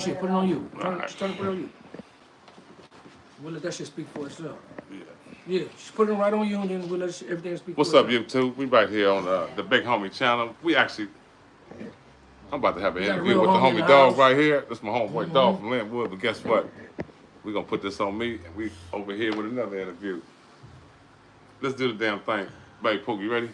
shit. Put it on you. Right. Just turn it, put it on you. We'll let that shit speak for itself. Yeah. Yeah, just put it right on you, and then we'll let everything speak What's for up, itself. YouTube? We right here on the Big Homie channel. I'm about to have an We got a interview real with the homie in homie the dog house. right here. That's my homeboy dog from Lynwood. But guess what? We're gonna put this on me, and we over here with another interview. Let's do the damn thing. Baby Pook, you ready?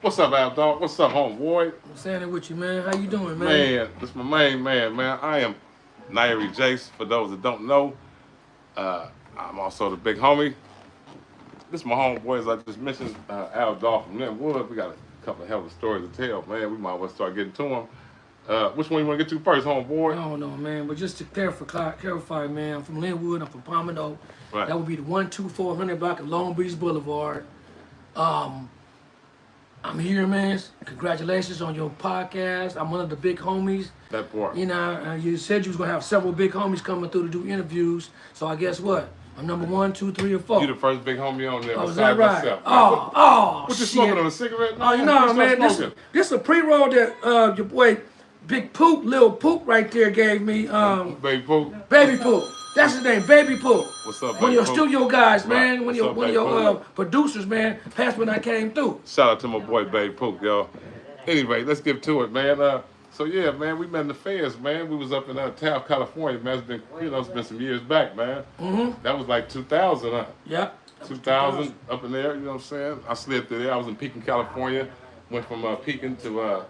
What's up, Al Dog? What's up, homeboy? I'm saying it with you, man. How you doing, man? Man, this is my main man, man. I am Nairi Jace, for those that don't know. I'm also the Big Homie. This is my homeboy, as I just mentioned, Al Dog from Lynwood. We got a couple of hell of stories to tell, man. We might as well start getting to them. Which one you want to get to first, homeboy? I don't know, man. But just to clarify, man, I'm from Lynwood. I'm from Palmetto. Right. That would be the 12400 block of Long Beach Boulevard. I'm here, man. Congratulations on your podcast. I'm one of the big homies. That part. You know, you said you was gonna have several big homies coming through to do interviews. So I guess what? I'm number 1, 2, 3, or 4. You the first big homie on there Oh, is besides that right? myself. Oh, What you shit. smoking on, a cigarette? Oh, no, man. This Smoking? is a pre-roll that your boy Big Poop, Lil Poop right there gave me. Baby Pook. Baby Poop. That's his name, Baby Poop. What's up, One of Baby your Poop? studio guys, man. Right. One of What's your up, Baby Poop? producers, man. Passed when I came through. Shout out to my boy Baby Pook, y'all. Anyway, let's get to it, man. So yeah, man, we met in the fairs, man. We was up in Taft, California, man. It's been, it's been some years back, man. That was like 2000, huh? Yep. 2000 up in there, you know what I'm saying? I slid through there. I was in Pekin, California. Went from Pekin to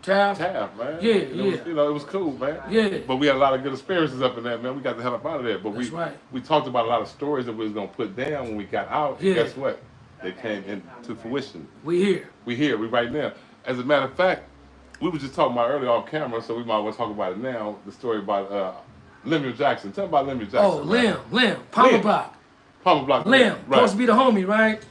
Taft. man. Yeah, And it was, it was cool, man. Yeah. But we had a lot of good experiences up in there, man. We got the hell up out of there. But That's right. we talked about a lot of stories that we was gonna put down when we got out. Yeah. Guess what? They came into fruition. We here. We here. We right now. As a matter of fact, we were just talking about earlier off camera, so we might as well talk about it now. The story about Lemuel Jackson. Tell me about Lemuel Jackson. Oh, Lem. Palmer Lem. Block. Palmer Block. Lem. Right. Supposed to be the homie, right?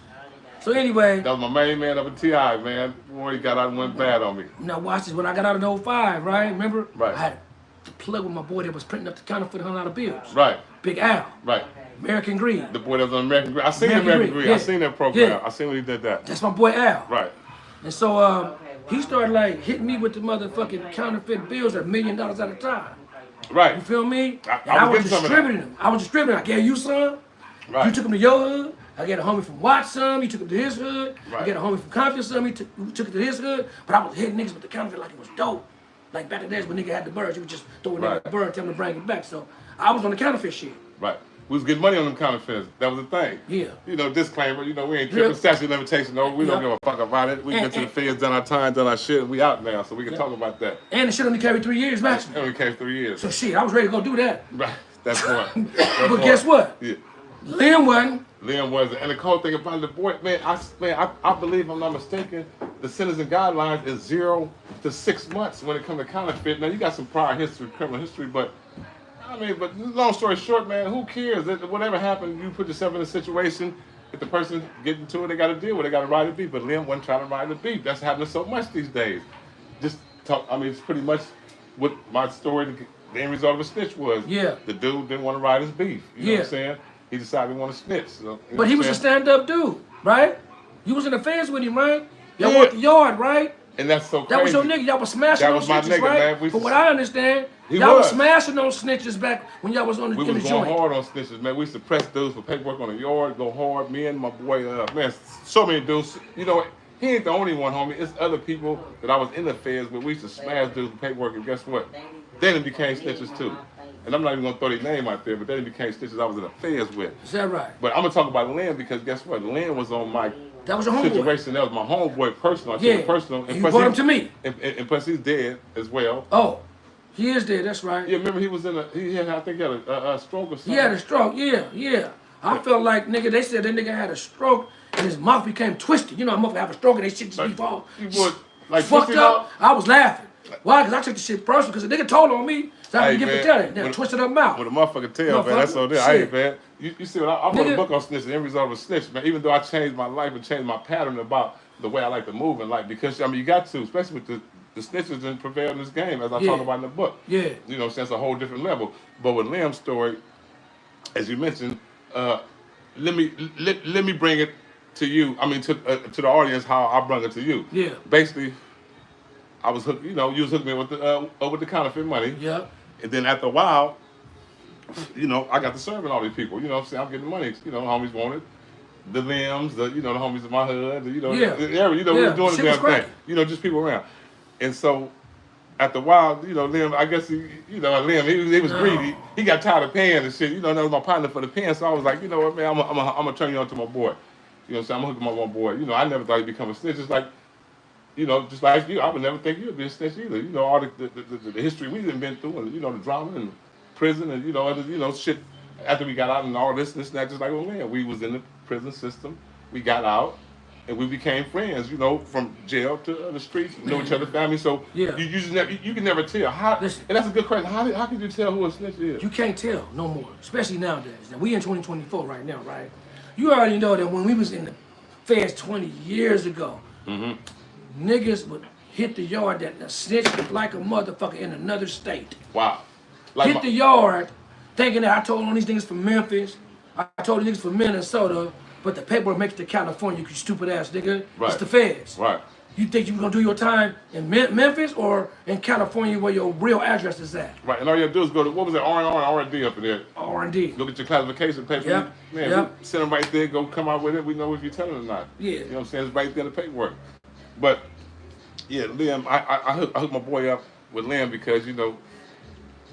So anyway, That was my main man up in TI, man. Boy, he got out and went bad on me. now watch this. When I got out in 05, right? Remember? Right. I had to plug with my boy that was printing up the counterfeit $100 bills. Right. Big Al. Right. American Greed. The boy that was on American Greed. I seen American American Greed, Greed. I yeah. seen that program. Yeah. I seen when he did that. That's my boy Al. Right. And so he started like hitting me with the motherfucking counterfeit bills at $1 million at a time. Right. You feel me? I And I was was getting some of that. distributing them. I was distributing. I gave you some. Right. You took them to your hood. I got a homie from Watts some. You took him to his hood. Right. I got a homie from Compton some. He took it to his hood. But I was hitting niggas with the counterfeit like it was dope. Like back in the days when nigga had the birds, you would just throw a nigga Right. a bird and tell him to bring it back. So I was on the counterfeit shit. Right. We was getting money on them counterfeits. That was the thing. Yeah. Disclaimer, we ain't tripping Yeah. statute of limitation over. We don't Yeah. give a fuck about it. We And- get to the feds, done our time, done our shit, and we out now. So we can talk about that. And the shit only carried 3 years maximum. It only came 3 years. So shit, I was ready to go do that. Right. That's one. But guess what? Yeah. Lynn wasn't. Liam was, and the cool thing about the boy, man, I believe, if I'm not mistaken, the sentencing guidelines is 0 to 6 months when it comes to counterfeit. Now you got some prior history, criminal history, but long story short, man, who cares? Whatever happened, you put yourself in a situation. If the person get into it, they got to deal with it. They got to ride the beat. But Liam wasn't trying to ride the beat. That's happening so much these days. Just talk. It's pretty much what my story. The end result of a snitch was. Yeah. The dude didn't want to ride his beef. You know what Yeah. I'm saying? He decided he wanted to snitch. So, you know But what he I'm was a saying? stand-up dude, right? You was in the fence with him, right? Y'all Yeah. worked the yard, right? And that's so crazy. That was your nigga. Y'all was smashing That those was my snitches, nigga, right? man. We From was- what I understand, He y'all was was. smashing those snitches back when y'all was on the, We in was the going joint. hard on snitches, man. We used to press dudes for paperwork on the yard, go hard. Me and my boy, man, so many dudes. He ain't the only one, homie. It's other people that I was in the feds with. We used to smash dudes for paperwork, and guess what? They done became snitches too. And I'm not even gonna throw their name out there, but they done became snitches I was in the feds with. Is that right? But I'm gonna talk about Lynn because guess what? Lynn was on my That was your homeboy. situation. That was my homeboy personal. I took Yeah. it personal. And you brought him to me. And plus he's dead as well. Oh, he is dead. That's right. Yeah, remember he was in I think he had a stroke or something. He had a stroke. Yeah. I felt like, nigga, they said that nigga had a stroke and his mouth became twisted. You know, a motherfucker have a stroke and they shit just be fall. You would like Fucked twist it up. out? I was laughing. Why? Because I took the shit personal because the nigga told on me. So I Hey, could get man, to tell it. Then with- twisted up mouth. With a motherfucker tail, man. That's all there. Shit. Hey, man. You see what I wrote a Nigga. book on snitching. Every result of a snitch, man. Even though I changed my life and changed my pattern about the way I like to move in life, because you got to, especially with the snitches that prevail in this game, as I Yeah. talk about in the book. Yeah. You know, that's a whole different level. But with Liam's story, as you mentioned, let me bring it to you. To the audience how I brought it to you. Yeah. Basically, I was hooked. You know, you was hooking me with the counterfeit money. Yep. And then after a while, you know, I got to serving all these people. You know what I'm saying? I'm getting money. You know, homies wanted. The limbs, the homies in my hood, we were doing the damn thing. You know, just people around. And so after a while, you know, Lim, I guess Lim, he was greedy. He got tired of paying and shit. You know, that was my partner for the pen. So I was like, you know what, man, I'm gonna turn you on to my boy. You know what I'm saying? I'm hooking my boy. You know, I never thought he'd become a snitch. Just like, you know, just like you, I would never think you'd be a snitch either. You know, all the history we've been through, and you know, the drama and prison, and you know, other, you know, shit. After we got out and all this and that, just like, oh man, we was in the prison system. We got out, and we became friends. You know, from jail to the streets, know each other's family. So you just never, you can never tell how. Listen, and that's a good question. How can you tell who a snitch is? You can't tell no more, especially nowadays. Now we in 2024 right now, right? You already know that when we was in the feds 20 years ago, niggas would hit the yard that snitch like a motherfucker in another state. Wow. Like hit the yard, thinking that I told on these niggas from Memphis, I told these niggas from Minnesota, but the paperwork makes it to California, you stupid ass nigga. Right. It's the feds. Right. You think you gonna do your time in Memphis or in California where your real address is at? Right, and all you have to do is go to, what was it, R&D up in there. R&D. Look at your classification paper. Yep. Man, we send them right there, go come out with it, we know if you're telling or not. Yeah. You know what I'm saying? It's right there in the paperwork. But, yeah, Liam, I hooked my boy up with Liam because, you know,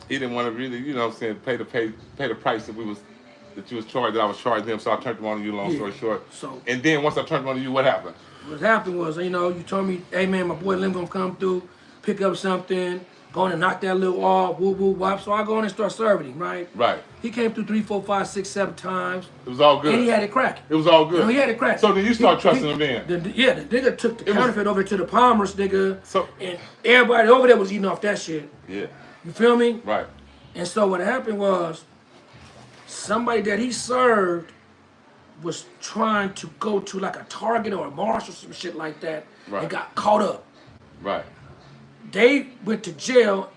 he didn't want to really, you know what I'm saying, pay the price that you was charged, that I was charging him, so I turned him on to you, long story short. So, and then once I turned him on to you, what happened? What happened was, you know, you told me, hey man, my boy Lem gonna come through, pick up something, go in and knock that little off, woo woo wop. So I go in and start serving him, right? Right. He came through 3, 4, 5, 6, 7 times. It was all good. And he had it cracking. It was all good. You know, he had it cracking. So then you start trusting him then? The nigga took the counterfeit over to the Palmers, nigga. So, and everybody over there was eating off that shit. Yeah. You feel me? Right. And so what happened was, somebody that he served was trying to go to like a Target or a Marshall or some shit like that, and got caught up. Right. They went to jail,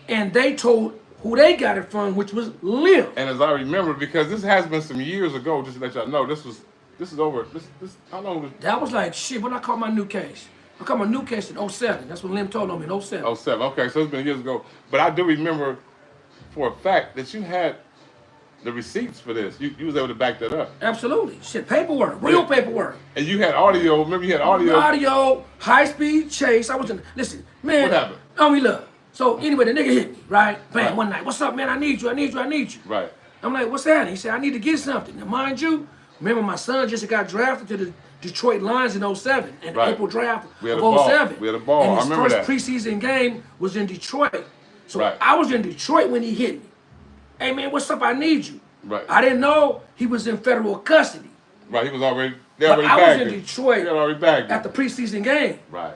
and they told who they got it from, which was Lem. And as I remember, because this has been some years ago, just to let y'all know, this is over. This how long was? That was like shit. When I caught my new case, I caught my new case in 07. That's what Lem told on me in 07. 07. Okay, so it's been years ago. But I do remember for a fact that you had the receipts for this. You was able to back that up. Absolutely. Shit, paperwork, real paperwork. And you had audio. Remember you had audio? Audio, high-speed chase. I was in, listen, man. What happened? I mean, look. So anyway, the nigga hit me, right? Bam, one night. What's up, man? I need you. Right. I'm like, what's that? He said, I need to get something. Now, mind you, remember my son just got drafted to the Detroit Lions in 07, in the April draft of 07. We had a ball. And I his remember first that. preseason game was in Detroit. So I was in Detroit when he hit me. Hey, man, what's up? I need you. Right. I didn't know he was in federal custody. Right, he was already, I was in Detroit They already bagged at the preseason game. Right.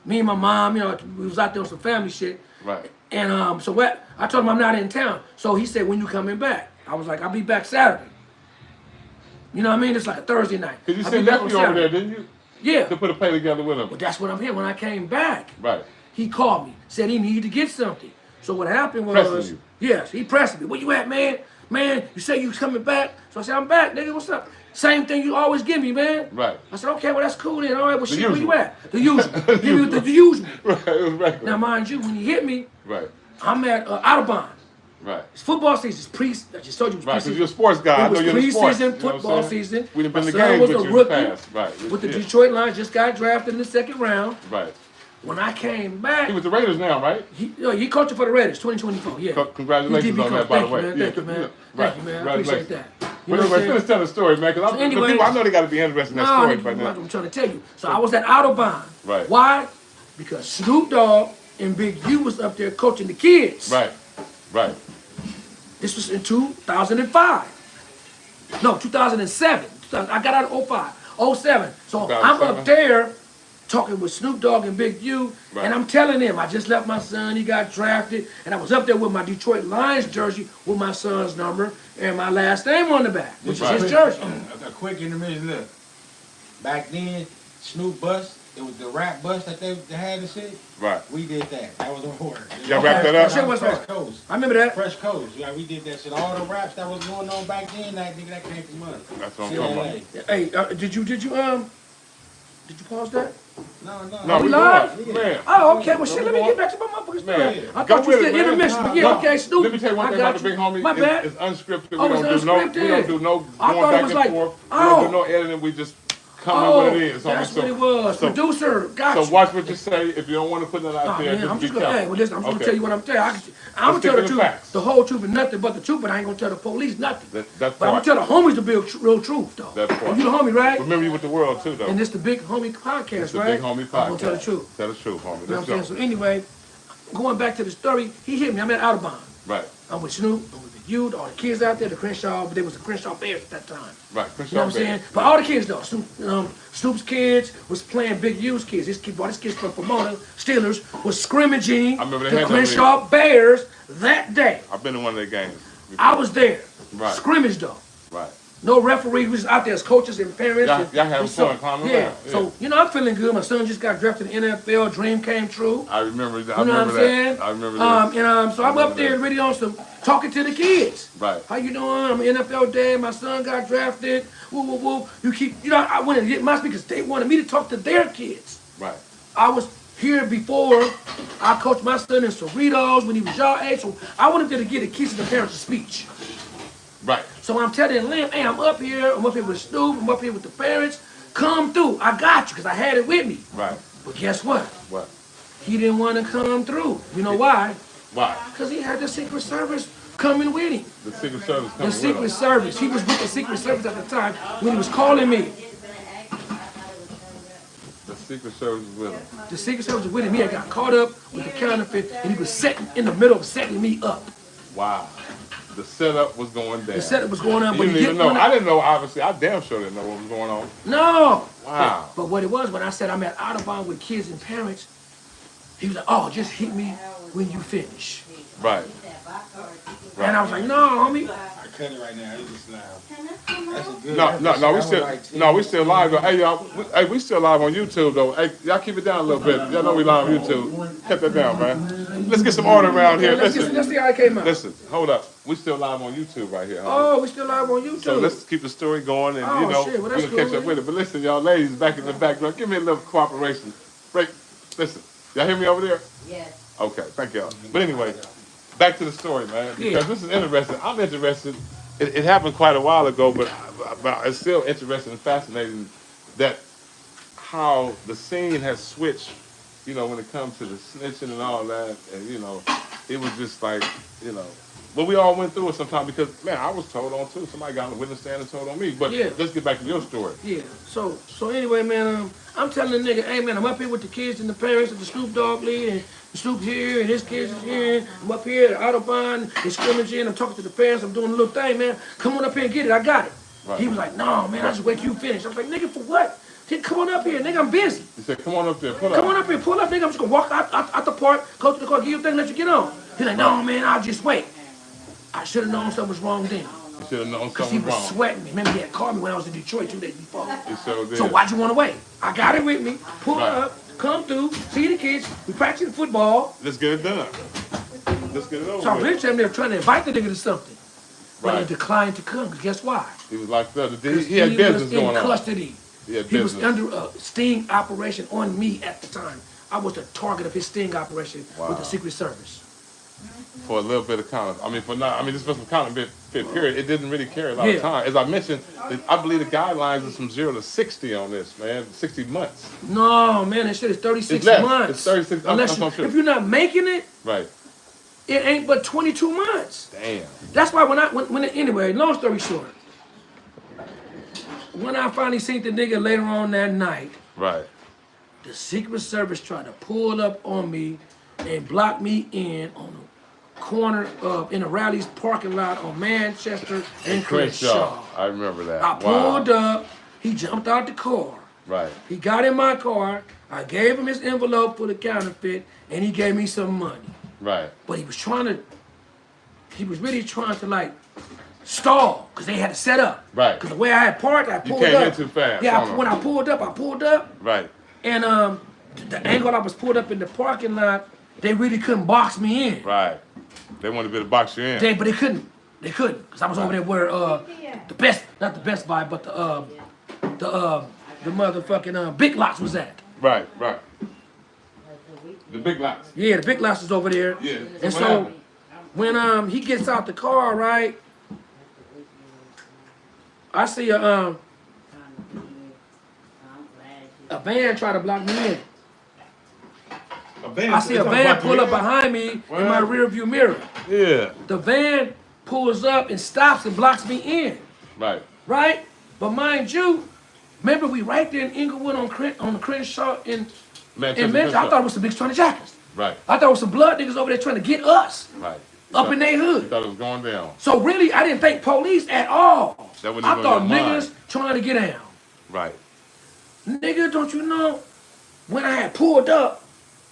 Me and my mom, you know, we was out there on some family shit. Right. And so what? I told him I'm not in town. So he said, when you coming back? I was like, I'll be back Saturday. You know what I mean? It's like a Thursday night. Because you sent nephew over there, didn't you? Yeah. To put a play together with him. But that's what I'm here. When I came back, right, he called me, said he needed to get something. So what happened was, pressing you. Yes, he pressed me. Where you at, man? Man, you say you coming back. So I said, I'm back, nigga. What's up? Same thing you always give me, man. Right. I said, okay, well, that's cool then. All right, well, shit, usual. where you at? The usual. Give me the usual. Right, it was regular. Now, mind you, when he hit me, right, I'm at Audubon. Right. It's football season. It's I just told you it was right, preseason. because you're a sports guy. It was I know you're in sports. preseason, football season. We done been My in the son games was with a you in rookie the past. Right. with the Detroit Lions, just got drafted in the second round. Right. When I came back, He with the Raiders now, right? He coaching for the Raiders, 2024. Yeah. Congratulations on that, by the way. Thank you, man. Thank you, man. I appreciate that. But anyway, finish telling the story, man, because I know they got to be interested in that story by now. I'm trying to tell you. So I was at Audubon. Right. Why? Because Snoop Dogg and Big U was up there coaching the kids. Right. Right. This was in 2005. No, 2007. I got out of 05. 07. So I'm up there talking with Snoop Dogg and Big U, and I'm telling them, I just left my son, he got drafted, and I was up there with my Detroit Lions jersey with my son's number and my last name on the back, which is his jersey. A quick intermission, look. Back then, Snoop bust, it was the rap bust that they had and shit. Right. We did that. That was on order. Y'all wrapped that up? Shit was Fresh hard. Coast. I remember that. Fresh Coast. Yeah, we did that shit. All the raps that was going on back then, that nigga, that came from us. That's what I'm talking about. Hey, did you pause that? No, we we live? going. Man. Oh, okay. Well, shit, let me get back to my motherfucking story. Man, I go thought you with said it, man. intermission, but yeah, No, okay, Snoop. let me tell you one I thing got about the big homie. My bad. It's unscripted. We Oh, don't it's do no. unscripted. We don't do no I going thought it back was and like, forth. We oh. don't do no editing. We just come in what it is. That's what it was. Producer, got So watch what you say. If you don't want to put that out Oh, there, man, I'm just just be gonna, careful. hey, well, listen, I'm just Okay. gonna tell you what I'm telling you. I'm gonna Let's stick tell the to the truth, facts. the whole truth, and nothing but the truth, but I ain't gonna tell the police nothing. That's But I'm gonna part. tell the homies the real truth, though. That part. You the homie, right? Remember you with the world too, though. And this the Big Homie podcast, It's the right? big homie I'm gonna tell the podcast. truth. Tell the truth, homie. You know what I'm Let's saying? go. So anyway, going back to the story, he hit me. I'm at Audubon. Right, I'm with Snoop, I'm with the youth, all the kids out there, the Crenshaw, but there was the Crenshaw Bears at that time. right. You know what I'm saying? But all the kids though, Snoop's kids was playing Big U's kids. All these kids from Pomona, Steelers, was scrimmaging I remember they the had that Crenshaw Bears that day. I've been in one of their games. before. I was there. Right. Scrimmage though. Right. No referee, we was out there as coaches and parents. Y'all having and so, fun, climbing yeah. around. Yeah. So, you know, I'm feeling good. My son just got drafted in the NFL. Dream came true. I remember that. You know what I'm saying? I remember that. So I'm up there really on some talking to the kids. Right. How you doing? I'm an NFL dad. My son got drafted. Woo, woo, woo. You keep, you know, I went and get my speakers. They wanted me to talk to their kids. Right. I was here before. I coached my son in Cerritos when he was y'all age. So I wanted them to get the kids and the parents a speech. Right. So I'm telling Lem, hey, I'm up here with Snoop, I'm up here with the parents. Come through. I got you, because I had it with me. Right. But guess what? What? He didn't want to come through. You know why? Why? Because he had the Secret Service coming with him. The Secret Service coming The Secret with us. Service. He was with the Secret Service at the time when he was calling me. The Secret Service is with him. The Secret Service was with him. He had got caught up with the counterfeit, and he was setting in the middle of setting me up. Wow. The setup was going down. The setup was going on, You but he didn't even didn't know. want I didn't know, obviously. I damn sure didn't know what was going on. No. Wow. But what it was, when I said I'm at Audubon with kids and parents, he was like, oh, just hit me when you finish. Right. And I was like, no, homie. I cut it right now. It's just loud. That's a good No, we still live though. Hey y'all, we still live on YouTube though. Hey, y'all keep it down a little bit. Y'all know we live on YouTube. Cut that down, man. Let's get some order around here. Let's Listen, see how it came out. listen, hold up. We still live on YouTube right here. Homie. Oh, we still live on YouTube. So let's keep the story going, and Oh, you know shit, well, we that's can catch cool, up with it. But listen, y'all, ladies back in the background, give me a little cooperation. Break. Listen, y'all hear me over there? Yes. Okay, thank y'all. But anyway, back to the story, man, because Yeah. this is interesting. I'm interested. It happened quite a while ago, but it's still interesting and fascinating that how the scene has switched, you know, when it comes to the snitching and all that. And, you know, it was just like, you know, but we all went through it sometime because, man, I was told on too. Somebody got on the witness stand and told on me. But Yeah. let's get back to your story. Yeah. So anyway, man, I'm telling the nigga, hey man, I'm up here with the kids and the parents of the Snoop Dogg lead, and Snoop's here and his kids is here. I'm up here at Audubon, it's scrimmaging. I'm talking to the parents. I'm doing a little thing, man. Come on up here and get it. I got it. Right. He was like, no, man, I just wait till you finish. I was like, nigga, for what? He, come on up here, nigga. I'm busy. He said, come on up there, pull up. Come on up here, pull up, nigga. I'm just gonna walk out the park, go to the car, give you a thing, let you get on. He's like, no, man, I'll just wait. I should have known something was wrong then. You should have known Because he something was wrong. sweating me. Remember, he had called me when I was in Detroit 2 days before. He sure did. So why'd you want to wait? I got it with me. Pull Right. up, come through, see the kids. We practicing football. Let's get it done. Let's get it over So I with. really there trying to invite the nigga to something. But Right. he declined to come. 'Cause guess why? He was like that. 'Cause He had business was in going on. custody. He had He was business. under a sting operation on me at the time. I was the target of his sting operation Wow. with the Secret Service. For a little bit of counter. This was some counterfeit period. It didn't really carry a lot Yeah. of time. As I mentioned, I believe the guidelines is from 0 to 60 on this, man. 60 months. No, man, that shit is 36 It's less. months. It's 36. Unless I'm sure. if you're not making it, Right. it ain't but 22 months. Damn. That's why anyway, long story short, when I finally seen the nigga later on that night, Right. the Secret Service tried to pull up on me and block me in on the corner of in a Rally's parking lot on Manchester and Crenshaw. I remember that. I pulled up, he jumped out the car. Right. He got in my car, I gave him his envelope for the counterfeit, and he gave me some money. Right. But he was really trying to like stall, because they had to set up. Right. Because the way I had parked, I pulled came up. in too fast, Yeah, hold on. when I pulled up, Right. and the angle I was pulled up in the parking lot, they really couldn't box me in. Right. They wanted to be able to box you in. But they couldn't. They couldn't, because I was over there where not the Best Buy, but the motherfucking Big Lots was at. Right, right. The big lots. Yeah, the big lots is over there. Yeah. And what so happened? when he gets out the car, right, I see a van try to block me in. I see a van pull up behind me in my rear view mirror. Yeah. The van pulls up and stops and blocks me in. Right. Right? But mind you, remember we right there in Inglewood on the Crenshaw in Manchester. I thought it was some niggas trying to jack us. Right. I thought it was some blood niggas over there trying to get us. Right. Up in their You hood. thought it was going down. So really, I didn't think police at all. That wasn't I even thought on your niggas mind. trying to get down. Right. Nigga, don't you know, when I had pulled up,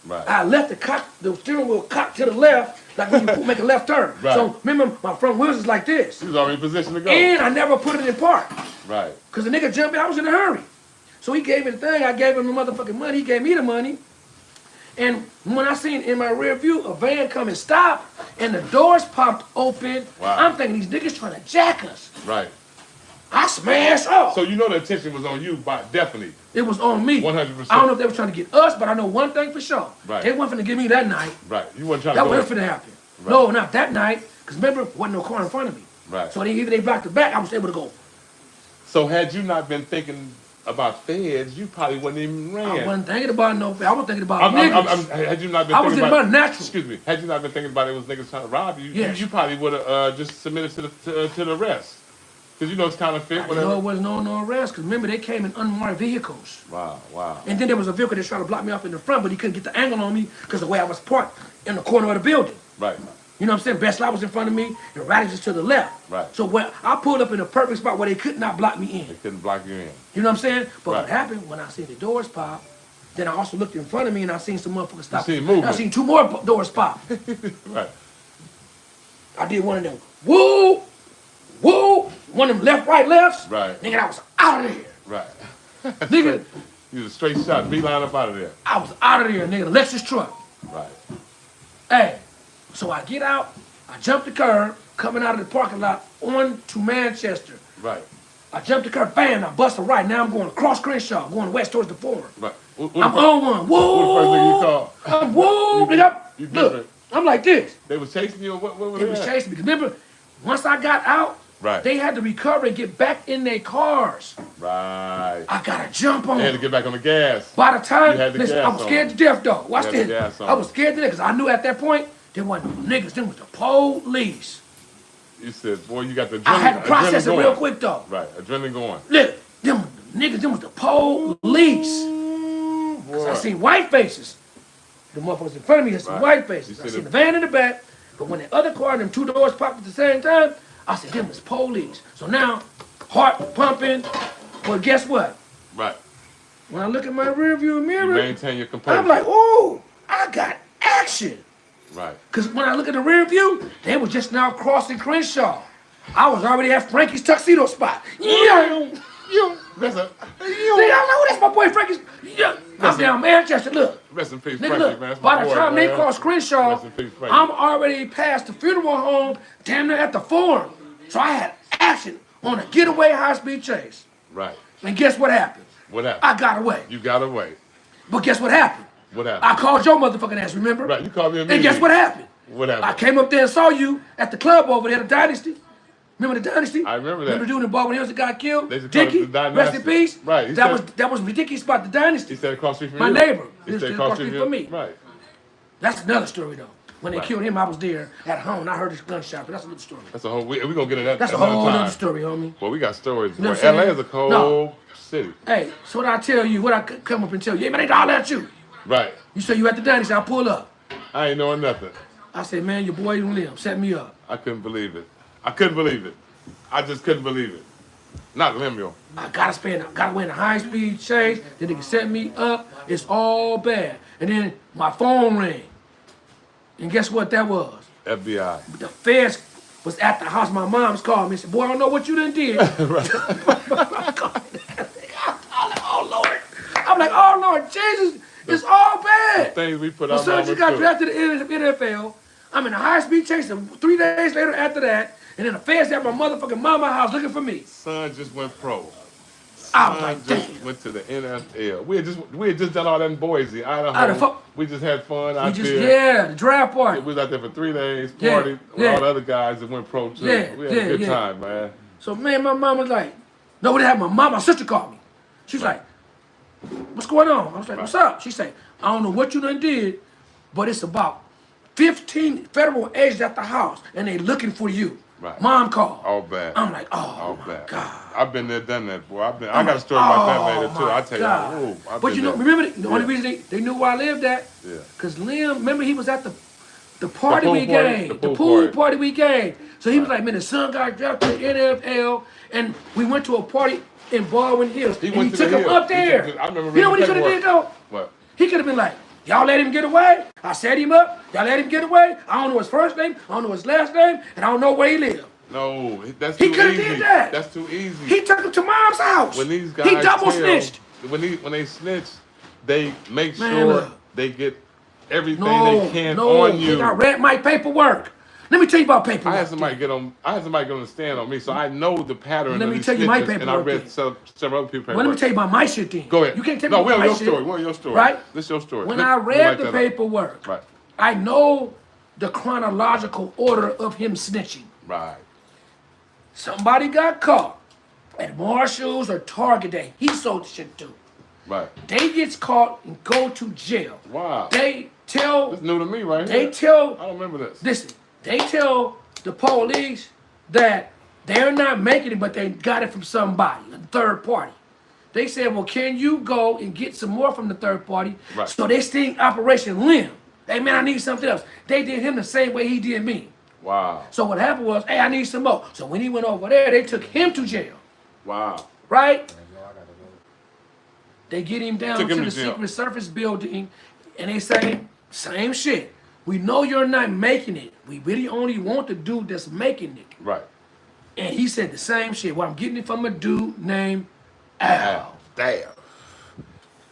Right. I left the steering wheel cocked to the left, like when you make a left turn. Right. So remember, my front wheels is like this. He was already in position to go. And I never put it in park. Right. Because the nigga jumped in, I was in a hurry. So he gave me the thing, I gave him the motherfucking money, he gave me the money. And when I seen in my rear view a van come and stop, and the doors popped open, Wow. I'm thinking these niggas trying to jack us. Right. I smashed off. So you know the attention was on you, but definitely. It was on me. 100%. I don't know if they were trying to get us, but I know one thing for sure. Right. They wasn't finna get me that night. Right. You weren't trying That to go. wasn't finna happen. Right. No, not that night. Because remember, wasn't no car in front of me. Right. So either they blocked the back, I was able to go. So had you not been thinking about feds, you probably wouldn't even ran. I wasn't thinking about no, I was thinking about niggas. Had you not been I was thinking thinking about natural. Excuse me. Had you not been thinking about it was niggas trying to rob you, Yes. you probably would have just submitted to the arrest. Because you know it's counterfeit, I whatever. know it was no arrest, because remember, they came in unmarked vehicles. Wow, wow. And then there was a vehicle that tried to block me off in the front, but he couldn't get the angle on me because the way I was parked in the corner of the building. Right. You know what I'm saying? Best Light was in front of me, and Radish is to the left. Right. So when I pulled up in a perfect spot where they could not block me in. They couldn't block you in. You know what I'm saying? But Right. what happened when I seen the doors pop, then I also looked in front of me and I seen some motherfuckers stop. You seen movement. I seen two more doors pop. Right. I did one of them. Woo! Woo! One of them left, right, lefts. Right. Nigga, I was out of there. Right. Nigga, You was a straight shot, beeline up out of there. I was out of there, nigga. The Lexus truck. Right. Hey, so I get out, I jump the curb, coming out of the parking lot on to Manchester. Right. I jump the curb, bam, I bust a right. Now I'm going across Crenshaw, going west towards the Forum. Right. I'm on one. Woo! What the first thing you called? I'm woo! Nigga. You Look, different. I'm like this. They was chasing you or what was They was that? chasing me. 'Cause remember, once I got out, Right. they had to recover and get back in their cars. Right. I gotta jump on They had to them. get back on the gas. By the time, You had the listen, gas I was scared on. to death though. Watch You had the this. gas on. I was scared to death because I knew at that point there wasn't no niggas. Them was the police. You said, boy, you got the adrenaline. I had to process adrenaline it real going. quick though. Right. Adrenaline going. Look, them niggas, them was the police. Boy. I seen white faces. The motherfuckers in front of me had some Right. white faces. You I said seen it- the van in the back, but when the other car and them two doors popped at the same time, I said, them was police. So now, heart pumping, but guess what? Right. When I look at my rearview You mirror, maintain your composure. I'm like, ooh, I got action. Right. Because when I look at the rear view, they were just now crossing Crenshaw. I was already at Frankie's tuxedo spot. Yeah. That's a. Nigga, I know that's my boy Frankie's. Yeah. I'm down Manchester. Look. Rest in peace, Nigga, Frankie, look. man. That's my By the boy, time they man. cross Crenshaw, Rest in peace, Frankie. I'm already past the funeral home, damn near at the Forum. So I had action on a getaway high-speed chase. Right. And guess what happened? What happened? I got away. You got away. But guess what happened? What happened? I called your motherfucking ass, remember? Right. You called me And immediately. guess what happened? What happened? I came up there and saw you at the club over there, the Dynasty. Remember the Dynasty? I remember that. Remember the dude in Baldwin Hills that got killed? They used to call it Dickie, the Dynasty. rest in peace. Right, he That said- was Dickie spot, the Dynasty. He said across the street from My you. neighbor. He He said was across across the street from me. Right. That's another story though. When they Right. killed him, I was there at home. And I heard his gunshot, but that's another story. That's a whole. We gonna get it that. That's a another whole time. other story, homie. Well, we got stories. You know Boy, what I'm LA saying? is a cold No. city. Hey, so what I tell you, what I come up and tell you, hey man, they holler at you. Right. You say you at the Dynasty, I pull up. I ain't knowing nothing. I said, man, your boy Lem set me up. I couldn't believe it. I couldn't believe it. I just couldn't believe it. Not Lemuel. I gotta win a high-speed chase. Then they can set me up. It's all bad. And then my phone rang. And guess what that was? FBI. The feds was at the house. My mom's called me and said, boy, I don't know what you done did. Oh, Lord. I'm like, oh, Lord, Jesus, it's all bad. Things we put My our son mama just got through. drafted to the NFL. I'm in a high-speed chase, and 3 days later after that, and then the feds at my motherfucking mama house looking for me. Son just went pro. I was son like, just damn. went to the NFL. We had just done all that in Boise, I'd have Idaho. fuck- We just had fun We out just, there. the draft party. We was out there for 3 days, Yeah, party with yeah. all the other guys that went pro too. Yeah, We had a good time, man. So, man, my mom was like, no, we didn't have my sister called me. She's like, what's going on? I was like, what's up? She said, I don't know what you done did, but it's about 15 federal agents at the house, and they looking for you. Right. Mom called. All bad. I'm like, oh, All my bad. God. I've been there, done that, boy. I got a story about that later too. I tell you, ooh, I've But been you know, there. remember the only reason they knew where I lived at? Yeah. Because Lem, remember he was at the party pool we party? gave. The The pool pool party. party we gave. So he was like, man, the son got drafted to the NFL, and we went to a party in Baldwin Hills. He and went he to took the him Hills. up there. I remember You know what he reading could have the did though? What? He could have been like, y'all let him get away. I set him up. Y'all let him get away. I don't know his first name. I don't know his last name. And I don't know where he lived. No, that's He too coulda easy. did that. That's too easy. He took him to mom's house. When these guys he double snitched. When they snitch, they make Man, sure look. they get everything No, they can no. on you. I read my paperwork. Let me tell you about paperwork. I had somebody get on the stand on me, so I know the pattern. Let of me these tell you my snitches, and I paperwork read then. several other people's paperwork. Well, let me tell you about my shit then. Go ahead. You can't tell No, me we're about on my your shit. story. We're on your story. Right? This is your story. When Let- I let me read write the that up. paperwork, Right. I know the chronological order of him snitching. Right. Somebody got caught at Marshall's or Target Day. He sold the shit too. Right. They gets caught and go to jail. Wow. They tell, This new to me right they here. tell, I don't remember this. listen, they tell the police that they're not making it, but they got it from somebody, a third party. They said, well, can you go and get some more from the third party? Right. So they sting Operation Lem. Hey, man, I need something else. They did him the same way he did me. Wow. So what happened was, hey, I need some more. So when he went over there, they took him to jail, Wow. right? They get him down Took him to to the jail. Secret Service building, and they say, same shit. We know you're not making it. We really only want the dude that's making it. Right. And he said the same shit. Well, I'm getting it from a dude named Al. Damn.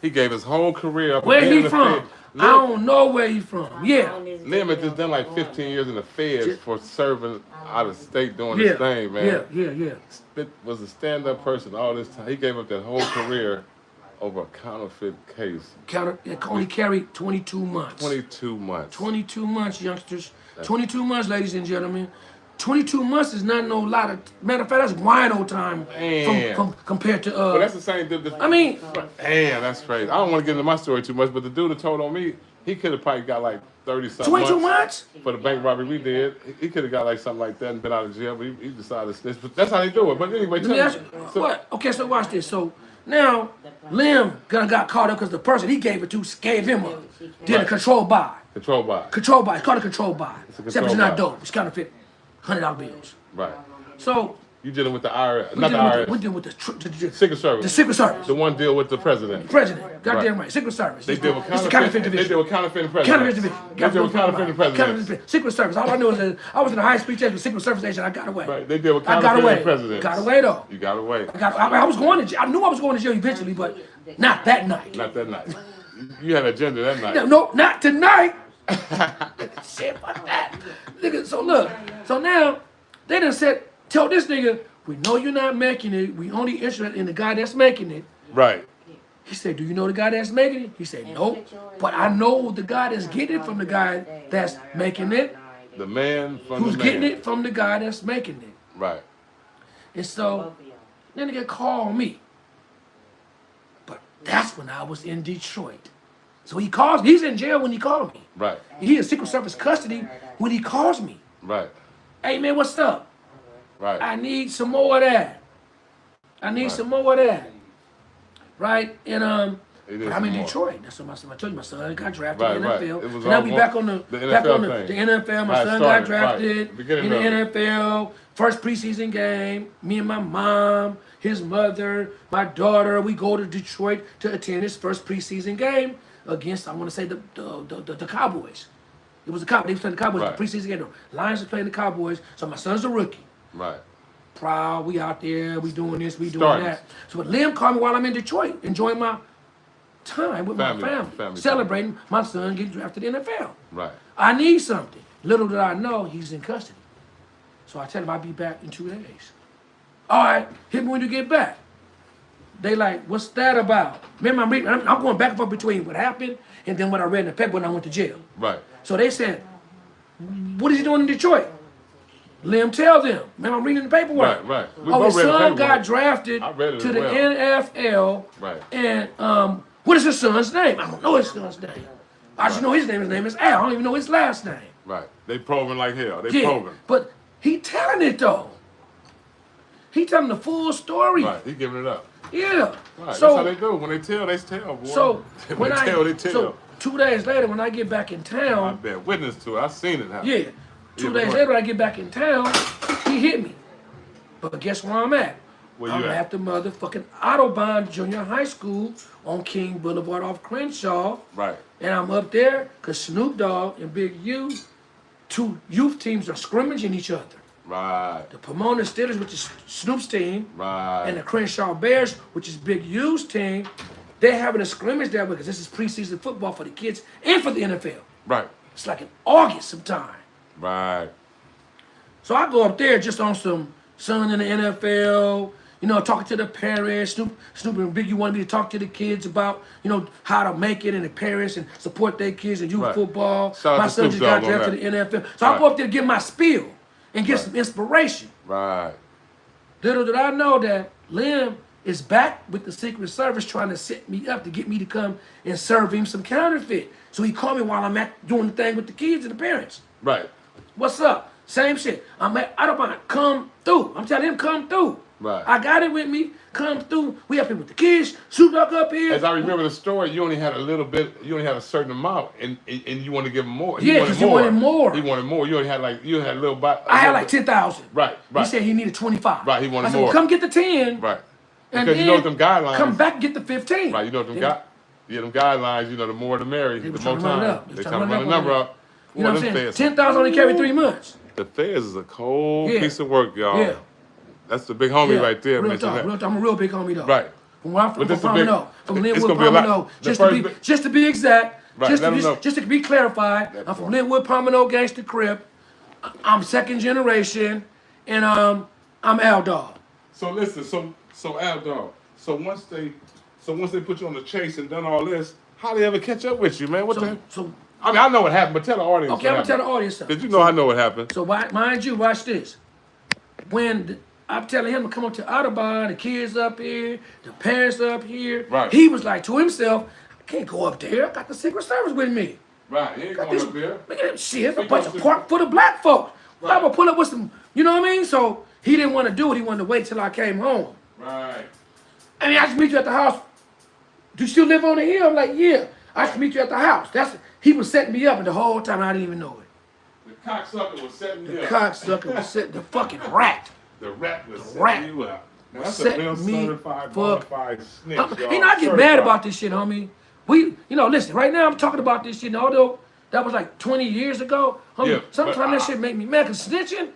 He gave his whole career up. Where being he in the from? Fed. I don't know where he from. Yeah. Lim had just done like 15 years in the feds for serving out of state doing Yeah. his thing, man. Yeah. Spit was a stand-up person all this time. He gave up that whole career over a counterfeit case. It only carried 22 months. 22 months. 22 months, youngsters. 22 months, ladies and gentlemen. 22 months is not no lot of. Matter of fact, that's wino time Man. compared to. But that's the same. I mean, Damn, that's crazy. I don't want to get into my story too much, but the dude that told on me, he could have probably got like 30-something 22 months? for the bank robbery we did. He could have got like something like that and been out of jail, but he decided to snitch. But that's how they do it. But anyway, Let me ask you, what? Okay, so watch this. So now, Lem got caught up because the person he gave it to gave him up. Did a Right. control buy. Control by. Control buy. It's called a control buy. It's a Except control it's not buy. dope. It's counterfeit $100 bills. Right. So You dealing with the IRS, we not the IRS. dealing with the Secret Service. the Secret Service. The one deal with the president. President. Goddamn right. Secret Service. They deal with It's the counterfeit. counterfeit They division. deal with counterfeiting presidents. Counterfeit division. They deal with counterfeiting presidents. Counterfeit division. Secret Service. All I knew is that I was in a high-speed chase with Secret Service agent. I got away. Right. They deal with I got away. counterfeiting presidents. Got away though. You got away. I was going to jail. I knew I was going to jail eventually, but not that night. Not that night. You had an agenda that night. No, not tonight. Shit, fuck that. Nigga, so look. So now, they done said, tell this nigga, we know you're not making it. We only interested in the guy that's making it. Right. He said, do you know the guy that's making it? He said, nope. But I know the guy that's getting it from the guy that's making it. The man from Who's the man. getting it from the guy that's making it. Right. And so, then nigga called me. But that's when I was in Detroit. So he calls me. He's in jail when he called me. Right. He in Secret Service custody when he calls me. Right. Hey man, what's up? Right. I need some more of that. I need some more of that. Right? And It is but I'm in some more. Detroit. That's what I told you. My son got drafted Right, in the right. NFL. It was So now we almost back on the the back NFL on the thing. NFL. My How it son started, got drafted right. Beginning in the of it. NFL. First preseason game. Me and my mom, his mother, my daughter. We go to Detroit to attend his first preseason game against, I want to say, the Cowboys. It was the Cowboys. They was playing the Cowboys. Right. The preseason game. The Lions was playing the Cowboys. So my son's a rookie. Right. Proud, we out there, we doing this, we doing Starters. that. So but Lem called me while I'm in Detroit, enjoying my time with Family my family, time. celebrating my son getting drafted in the NFL. Right. I need something. Little did I know he's in custody. So I tell him I'll be back in 2 days. All right, hit me when you get back. they like, what's that about? Remember, I'm going back and forth between what happened and then what I read in the paper when I went to jail. Right. So they said, what is he doing in Detroit? Lem tells them. Remember, I'm reading the paperwork. Right. His son got drafted to the NFL. Right. And what is his son's name? I don't know his son's name. I just know his name is Al. I don't even know his last name. Right. They probing like hell. They probing. But he telling it though. He telling the full story. Right. He giving it up. Yeah. Right. So, that's how they do. When they tell, they tell, boy. So when they tell, they tell. So 2 days later, when I get back in town, I've been witness to it. I've seen it happen. Yeah. 2 days later, when I get back in town, he hit me. But guess where I'm at? I'm at the motherfucking Autobahn Junior High School on King Boulevard off Crenshaw. Right. And I'm up there because Snoop Dogg and Big U, 2 youth teams are scrimmaging each other. Right. The Pomona Steelers, which is Snoop's team, Right. and the Crenshaw Bears, which is Big U's team, they're having a scrimmage there because this is preseason football for the kids and for the NFL. Right. It's like in August sometime. Right. So I go up there just on some son in the NFL, you know, talking to the parents. Snoop and Big U wanted me to talk to the kids about, you know, how to make it and the parents and support their kids in youth football. My son just got drafted to the NFL. So I go up there to give my spiel and get some inspiration. Right. Little did I know that Lem is back with the Secret Service trying to set me up to get me to come and serve him some counterfeit. So he called me while I'm doing the thing with the kids and the parents. Right. What's up? Same shit. I'm at Autobahn. Come through. I'm telling him, come through. Right. I got it with me. Come through. We up here with the kids. Shoot up here. As I remember the story, you only had a little bit. You only had a certain amount, and you wanted to give him more. Yeah, because he wanted more. He wanted more. You only had a little bit. I had like 10,000. Right. He said he needed 25. Right. He wanted I said, more. well, come get the 10. Right. And Because you know them guidelines. Come back and get the 15. Right. You know them them guidelines. You know, the more the merrier. The more time. They trying to run the number up. You know what I'm saying? 10,000 only carry 3 months. The Feds is a cold piece of work, y'all. Yeah. That's the big homie right there. Real talk. I'm a real big homie though. Right. From where I'm from Pomona, from Lynwood, Pomona. Just to be exact, right. just to be clarified, I'm from Lynwood, Pomona, Gangsta Crip. I'm second generation, and I'm Al Dog. So listen, so Al Dog. So once they put you on the chase and done all this, how they ever catch up with you, man? I mean, I know what happened, but tell the audience. Okay, I'm gonna tell the audience something. Because you know I know what happened. So mind you, watch this. When I'm telling him to come up to Autobahn, the kids up here, the parents up here. Right. He was like to himself, I can't go up there. I got the Secret Service with me. Right, he ain't going up there. Look at them shit, a bunch of park full of black folks. Right. I'm gonna pull up with some, you know what I mean? So he didn't want to do it. He wanted to wait till I came home. Right. I mean, I just meet you at the house. Do you still live on the hill? I'm like, yeah. I just meet you at the house. He was setting me up, and the whole time I didn't even know it. The cocksucker was setting you up. The cocksucker was setting the fucking rat. The rat was setting you up. Now, that's a real certified, bonafide snitch, y'all. You know, I get mad about this shit, homie. Listen, right now I'm talking about this shit, and although that was like 20 years ago, homie, sometimes that shit make me mad, because snitching,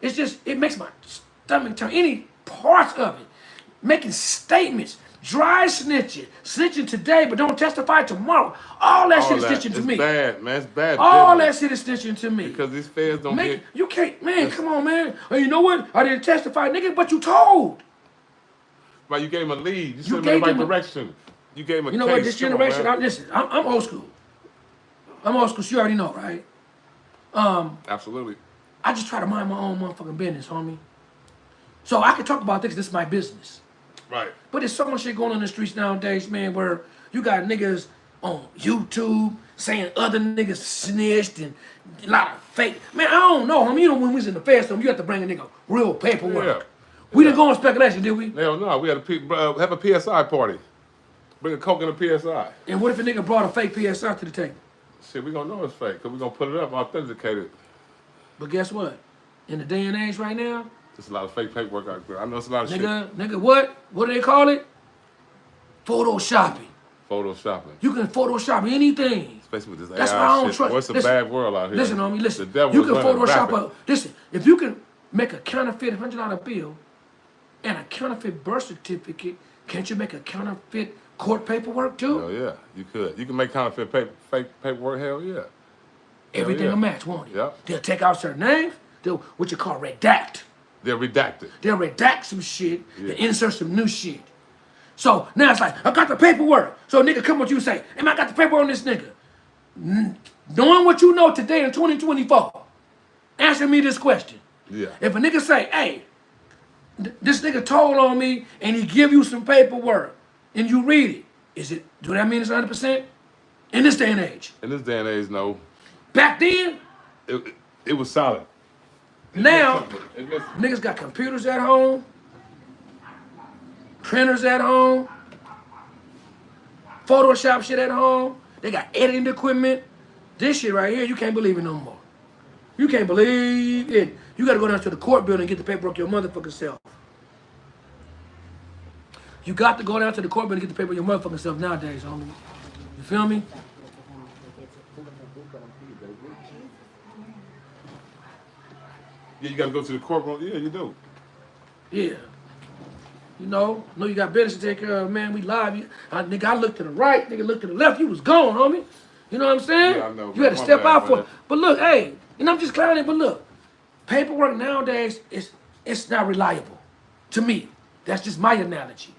it makes my stomach turn. Any parts of it, making statements, dry snitching today, but don't testify tomorrow. All that shit is snitching to me. It's bad, man. It's bad. All that shit is snitching to me. Because these feds don't get... You can't, man, come on, man. Hey, you know what? I didn't testify, nigga, but you told. Right, you gave him a lead. You sent him in the right direction. You gave him a case. You know what, this generation, I'm old school. I'm old school, you already know, right? Absolutely. I just try to mind my own motherfucking business, homie. So I can talk about this is my business. Right. But there's so much shit going on in the streets nowadays, man, where you got niggas on YouTube saying other niggas snitched and a lot of fake. Man, I don't know, homie. You know, when we was in the fast you have to bring a nigga real paperwork. Yeah. We didn't go on speculation, did we? Hell no. We had have a PSI party. Bring a Coke and a PSI. And what if a nigga brought a fake PSI to the table? Shit, we gonna know it's fake, because we gonna put it up, authenticated. But guess what? In the day and age right now, there's a lot of fake paperwork out there. I know it's a lot of shit. Nigga, what? What do they call it? Photoshopping. Photoshopping. You can Photoshop anything. Especially with this That's AI why I don't shit. trust. Boy, it's a bad world out here. Listen, homie, listen. The devil you can is running Photoshop rapid. listen, if you can make a counterfeit $100 bill and a counterfeit birth certificate, can't you make a counterfeit court paperwork too? Hell yeah, you could. You can make counterfeit fake paperwork, hell yeah. Everything a match, won't it? Yep. They'll take out certain names, they'll what you call redact. They're redacted. They'll redact some shit, they'll insert some new shit. So now it's like, I got the paperwork. So a nigga come with you and say, I got the paper on this nigga. Knowing what you know today in 2024, answer me this question. Yeah. If a nigga say, hey, this nigga told on me and he give you some paperwork and you read it, do that mean it's 100%? In this day and age? In this day and age, no. Back then? It was solid. Now, niggas got computers at home, printers at home, Photoshop shit at home. They got editing equipment. This shit right here, you can't believe it no more. You can't believe it. You gotta go down to the court building and get the paperwork your motherfucking self. You got to go down to the court building and get the paperwork your motherfucking self nowadays, homie. You feel me? Yeah, you gotta go to the courtroom. Yeah, you do. Yeah. You know you got business to take care of, man. We live. Nigga, I looked to the right, nigga looked to the left. You was gone, homie. You know what I'm saying? Yeah, I know. You had to step out for it. But look, hey, and I'm just clowning, but look, paperwork nowadays it's not reliable. To me. That's just my analogy.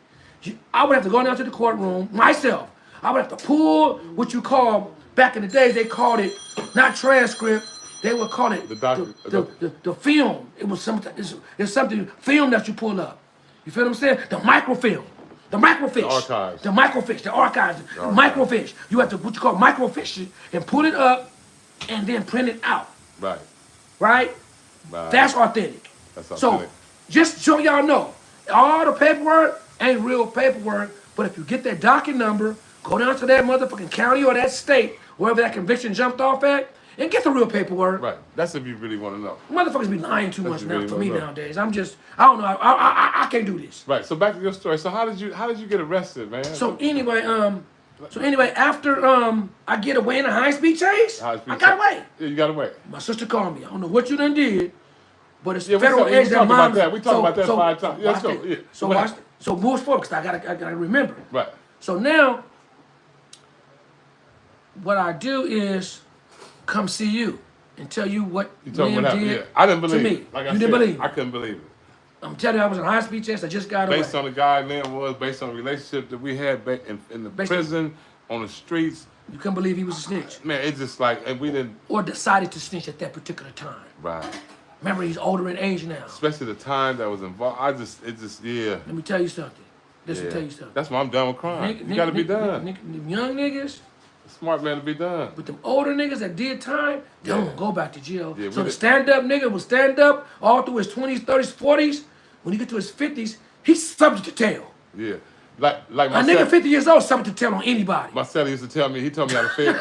I would have to go down to the courtroom myself. I would have to pull what you call, back in the days, they called it, not transcript, they would call it the film. It was something, it's something, film that you pull up. You feel what I'm saying? The microfilm. The microfiche. The archives. The microfiche. The archives. Microfiche. You have to, what you call microfiche it and pull it up and then print it out. Right. Right? That's authentic. That's authentic. So, just so y'all know, all the paperwork ain't real paperwork, but if you get that docket number, go down to that motherfucking county or that state, wherever that conviction jumped off at, and get the real paperwork. Right. That's if you really want to know. Motherfuckers be lying too much now for me nowadays. I don't know. I can't do this. Right. So back to your story. So how did you get arrested, man? So anyway, after I get away in a high-speed chase, I got away. Yeah, you got away. My sister called me. I don't know what you done did, but it's Yeah, federal age that mom. We talked about that 5 times. Yeah, let's go. Yeah. So watch. So move forward, because I gotta remember. Right. So now, what I do is come see you and tell you what Lem did yeah. I didn't believe to me. it. Like You didn't believe I it. couldn't believe it. I'm telling you, I was in a high-speed chase. I just got away. Based on the guy Lynn was, based on the relationship that we had in the prison, on the streets. You couldn't believe he was a snitch. Man, it's just like, and we didn't. Or decided to snitch at that particular time. Right. Remember, he's older in age now. Especially the time that was involved. Yeah. Let me tell you something. Listen, tell you something. That's why I'm done with crime. You gotta be done. Young niggas. Smart man to be done. But them older niggas that did time, they don't go back to jail. Yeah, so the stand-up nigga will stand up all through his 20s, 30s, 40s. When he get to his 50s, he's subject to tell. Yeah. Like my a nigga 50 years old subject to tell on anybody. My celly used to tell me, he told me how to feel.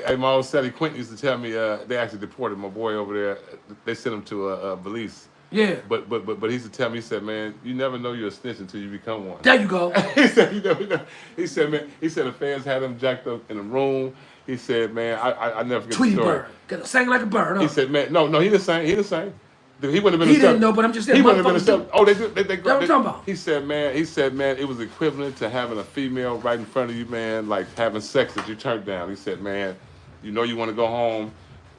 hey, my old celly Quentin used to tell me they actually deported my boy over there. They sent him to Belize. Yeah. But he used to tell me, he said, man, you never know you're a snitch until you become one. There you go. He said, you never know. He said, man, the fans had him jacked up in a room. He said, man, I never forget Tweety the story. bird. Cause sang like a bird. Huh? He said, man, no, he didn't sing. He didn't sing. He wouldn't have been. He didn't know, but I'm just saying. He wouldn't have been. Oh, they do. They what I'm talking about. He said, man, it was equivalent to having a female right in front of you, man, like having sex that you turned down. He said, man, you know you want to go home.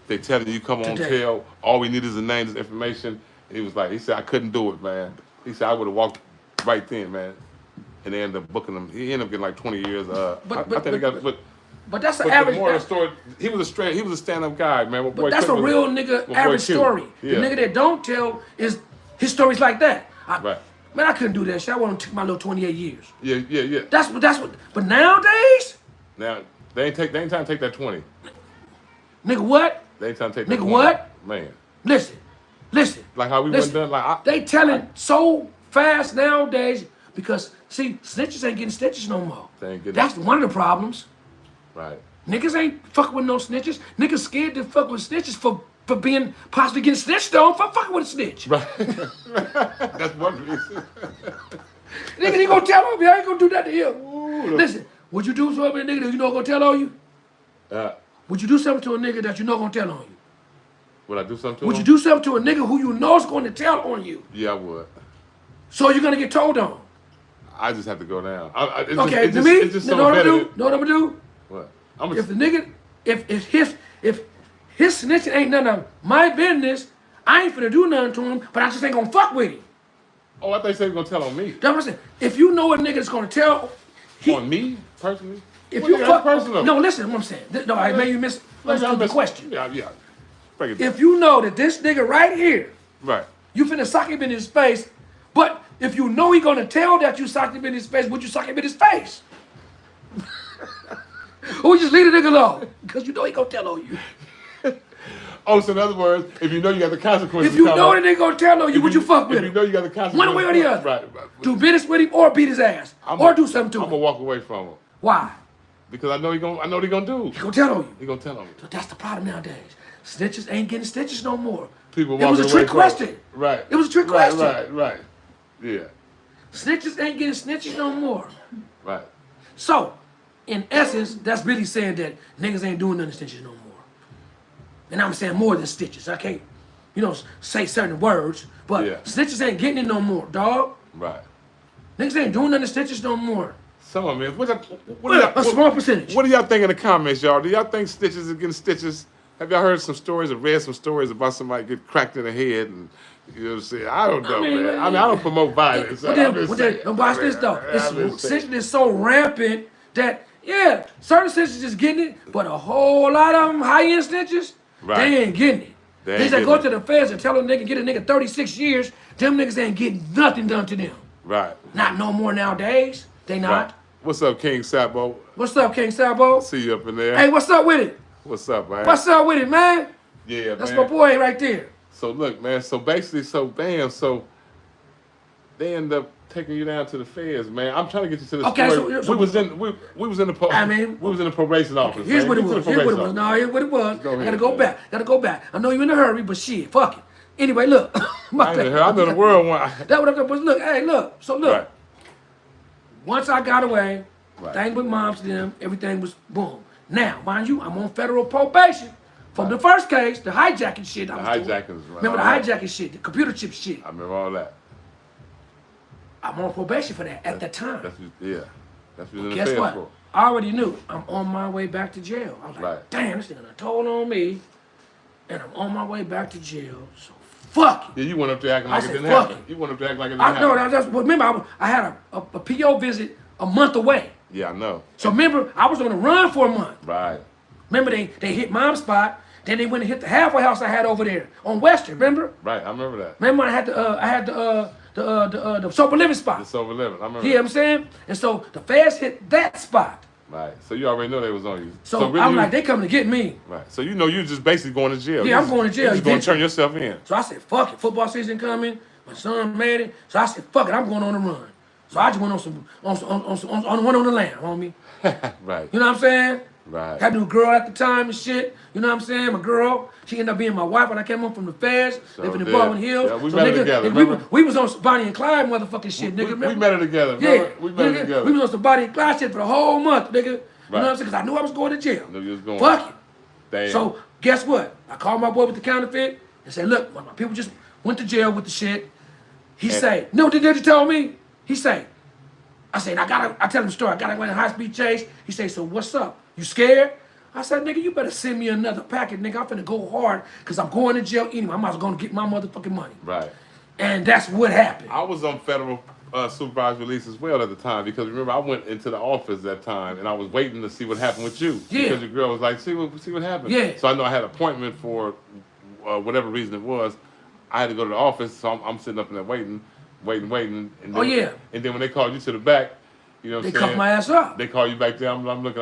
They telling you come on tell. All we need is a name, is information. He was like, he said, I couldn't do it, man. He said, I would have walked right then, man. And they ended up booking him. He ended up getting like 20 years. But that's an average. The moral story, he was a stand-up guy, man. But that's a real nigga average story. Yeah. The nigga that don't tell is his stories like that. Right. Man, I couldn't do that shit. I want to take my little 28 years. Yeah. That's what. But nowadays. Now they ain't trying to take that 20. Nigga, what? They ain't trying to take that 20. Nigga, what? Man. Listen. Like how we wasn't done. Like they telling so fast nowadays because see, snitches ain't getting stitches no more. That's one of the problems. Right. Niggas ain't fucking with no snitches. Niggas scared to fuck with snitches for being possibly getting snitched on for fucking with a snitch. Right. That's one reason. Nigga, he gonna tell on me. I ain't gonna do that to him. Ooh, listen, would you do something to a nigga that you know gonna tell on you? Would you do something to a nigga that you know gonna tell on you? Would I do something to him? Would you do something to a nigga who you know is going to tell on you? Yeah, I would. So you're gonna get told on? I just have to go down. It's just so know what I'm gonna do? Know what I'm gonna do? What? If the nigga, if his snitching ain't none of my business, I ain't finna do nothing to him, but I just ain't gonna fuck with him. Oh, I thought you said you were gonna tell on me. That's what I'm saying. If you know a nigga that's gonna tell, On me personally. if What you you fuck, got personal? no, listen, what I'm saying. No, I maybe you misunderstood the question. Yeah. Break it down. If you know that this nigga right here, Right. you finna sock him in his face, but if you know he gonna tell that you socked him in his face, would you sock him in his face? Or just leave the nigga alone? Because you know he gonna tell on you. Oh, so in other words, if you know you got the consequences. If you know that they gonna tell on you, would you fuck with If you him? know you got the consequences. One way or the other. Right. Do business with him or beat his ass. Or do something to I'm him. gonna walk away from him. Why? Because I know what he gonna do. He gonna tell on you. He gonna tell on me. So that's the problem nowadays. Snitches ain't getting stitches no more. People It was walking a trick away from question. it. Right. It was a trick question. Right. Yeah. Snitches ain't getting snitches no more. Right. So, in essence, that's really saying that niggas ain't doing nothing stitches no more. And I'm saying more than stitches. I can't, say certain words, but Yeah. snitches ain't getting it no more, dog. Right. Niggas ain't doing nothing stitches no more. Some of them. A small percentage. What do y'all think in the comments, y'all? Do y'all think stitches are getting stitches? Have y'all heard some stories or read some stories about somebody get cracked in the head and you know what I'm saying? I don't know, man. I don't promote violence. Watch this though. Snitching is so rampant that certain snitches is getting it, but a whole lot of them high-end snitches, they ain't getting it. They just go to the feds and tell them they can get a nigga 36 years. Them niggas ain't getting nothing done to them. Right. Not no more nowadays. They not. Right. What's up, King Sabo? What's up, King Sabo? See you up in there. Hey, what's up with it? What's up, man? What's up with it, man? Yeah, That's man. my boy right there. So look, man. So basically, they end up taking you down to the feds, man. I'm trying to get you to the story. So we was in the probation office. Here's man. what it Get to was. the Here's what it probation was. No, here's what it was. Go ahead, I gotta go man. back. Gotta go back. I know you're in a hurry, but shit, fuck it. Anyway, look. I know the world one. That what I'm talking about. Look, hey, look. So look. Right. Once I got away, Right. thing with moms to them, everything was boom. Now, mind you, I'm on federal probation from the first case, the hijacking shit I was doing. hijackings, right. Remember the hijacking shit, the computer chip shit. I remember all that. I'm on probation for that at that time. That's what you're in the Guess feds what? for. I already knew I'm on my way back to jail. I was like, Right. damn, this nigga done told on me, and I'm on my way back to jail. So fuck it. Yeah, you went up there acting I like it said, didn't fuck happen. it. You went up there acting like it didn't I happen. know that's remember I had a PO visit a month away. Yeah, I know. So remember, I was on the run for a month. Right. Remember they hit mom's spot, then they went and hit the halfway house I had over there on Western. Remember? Right. I remember that. Remember I had the sober living spot. It's over 11. I remember. You know what I'm saying? And so the feds hit that spot. Right. So you already know they was on you. So really I'm like, they coming to get me. Right. So you know you just basically going to jail. Yeah, I'm going to jail. You just going to turn yourself in. So I said, fuck it. Football season coming. My son made it. So I said, fuck it. I'm going on the run. So I just went on the one on the lamb, homie. Right. You know what I'm saying? Right. Had a new girl at the time and shit. You know what I'm saying? My girl, she ended up being my wife when I came home from the feds, So living in did. Baldwin Hills. Yeah, we so met her nigga, together, and remember? we was on Bonnie and Clyde motherfucking shit, nigga. We met her together. Yeah, Remember? We met her nigga, together. we was on some Bonnie and Clyde shit for the whole month, nigga. You know what I'm Right. saying? Because I knew I was going to jail. Knew you was going. Fuck it. Damn. So guess what? I called my boy with the counterfeit and said, look, my people just went to jail with the shit. He say, no, did you tell me? He say, I said, I tell him the story. I gotta go in a high-speed chase. He say, so what's up? You scared? I said, nigga, you better send me another packet, nigga. I'm finna go hard because I'm going to jail anyway. I'm also gonna get my motherfucking money. Right. And that's what happened. I was on federal supervised release as well at the time because remember I went into the office that time and I was waiting to see what happened with you. Yeah. Because your girl was like, see what happened. Yeah. So I know I had an appointment for whatever reason it was. I had to go to the office, so I'm sitting up in there waiting. And then, And then when they called you to the back, you know what I'm They saying? cuffed my ass up. They call you back there. I'm looking.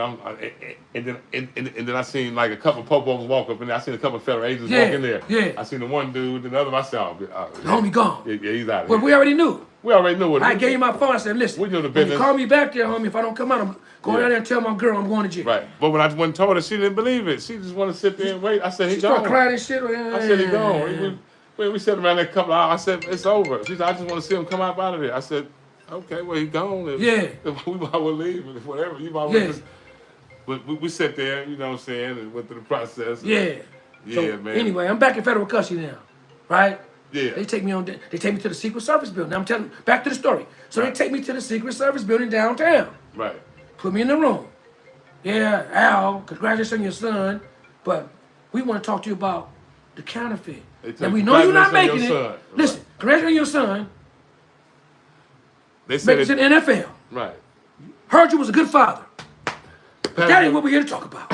And then I seen like a couple popos walk up in there. I seen a couple of federal agents walk in there. Yeah. I seen the one dude, and the other myself. The homie gone. Yeah, he's out of But here. we already knew. We already knew what. I gave you my phone. I said, listen, We knew the when you business. call me back there, homie, if I don't come out, I'm going down there and tell my girl I'm going to jail. Right. But when I went and told her, she didn't believe it. She just wanted to sit there and wait. I said, he She gone. started crying and shit. I said, he gone. We sat around there a couple of hours. I said, it's over. She said, I just want to see him come out of there. I said, okay, well, he gone. Yeah. We might well leave. Whatever. You might well Yeah. just... But we sat there, you know what I'm saying, and went through the process. Yeah. Yeah, So, man. Anyway, I'm back in federal custody now, right? Yeah. They take me to the Secret Service building. Now I'm telling back to the story. So Right. they take me to the Secret Service building downtown. Right. Put me in the room. Yeah, Al, congratulations on your son, but we want to talk to you about the counterfeit. They tell Now you, we know you're not congratulations making on it. your son. Listen, congratulations on your son, They said it's in the NFL. Right. Heard you was a good father. But that ain't what we're here to talk about.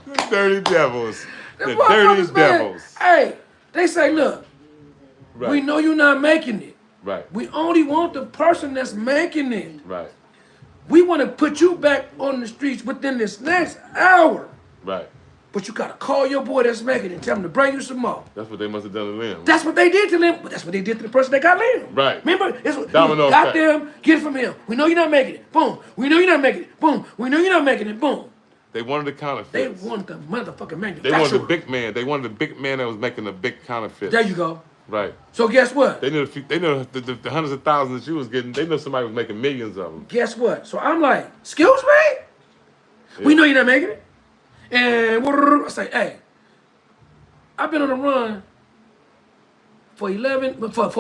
The dirty devils. The dirty motherfuckers, man, devils. Hey, they say, look, Right. we know you're not making it. Right. We only want the person that's making it. Right. We want to put you back on the streets within this next hour. Right. But you got to call your boy that's making it and tell him to bring you some more. That's what they must have done to Lem. That's what they did to them, but that's what they did to the person that got Lem. Right. Remember? It's what, Domino got effect. them, get it from him. We know you're not making it. Boom. We know you're not making it. Boom. We know you're not making it. Boom. They wanted the counterfeit. They wanted the motherfucking manufacturer. They wanted the big man. They wanted the big man that was making the big counterfeit. There you go. Right. So guess what? They knew the hundreds of thousands that you was getting. They knew somebody was making millions of them. Guess what? So I'm like, excuse me? Yeah. We know you're not making it. And I say, hey, I've been on the run for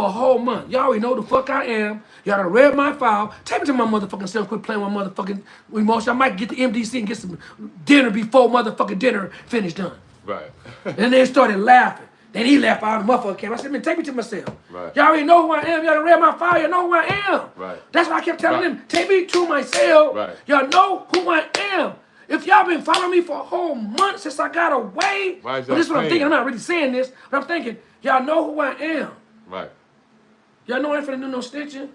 a whole month. Y'all already know the fuck I am. Y'all done read my file. Take me to my motherfucking cell. Quit playing my motherfucking emotion. I might get the MDC and get some dinner before motherfucking dinner finished done. Right. And they started laughing. Then he laughed out of the motherfucker came. I said, man, take me to my cell. Right. Y'all already know who I am. Y'all done read my file. Y'all know who I am. Right. That's why I kept telling Right. them, take me to my cell. Right. Y'all know who I am. If y'all been following me for a whole month since I got away, Why is but this is what I'm y'all thinking. I'm paying? not really saying this, but I'm thinking, y'all know who I am. Right. Y'all know I ain't finna do no snitching.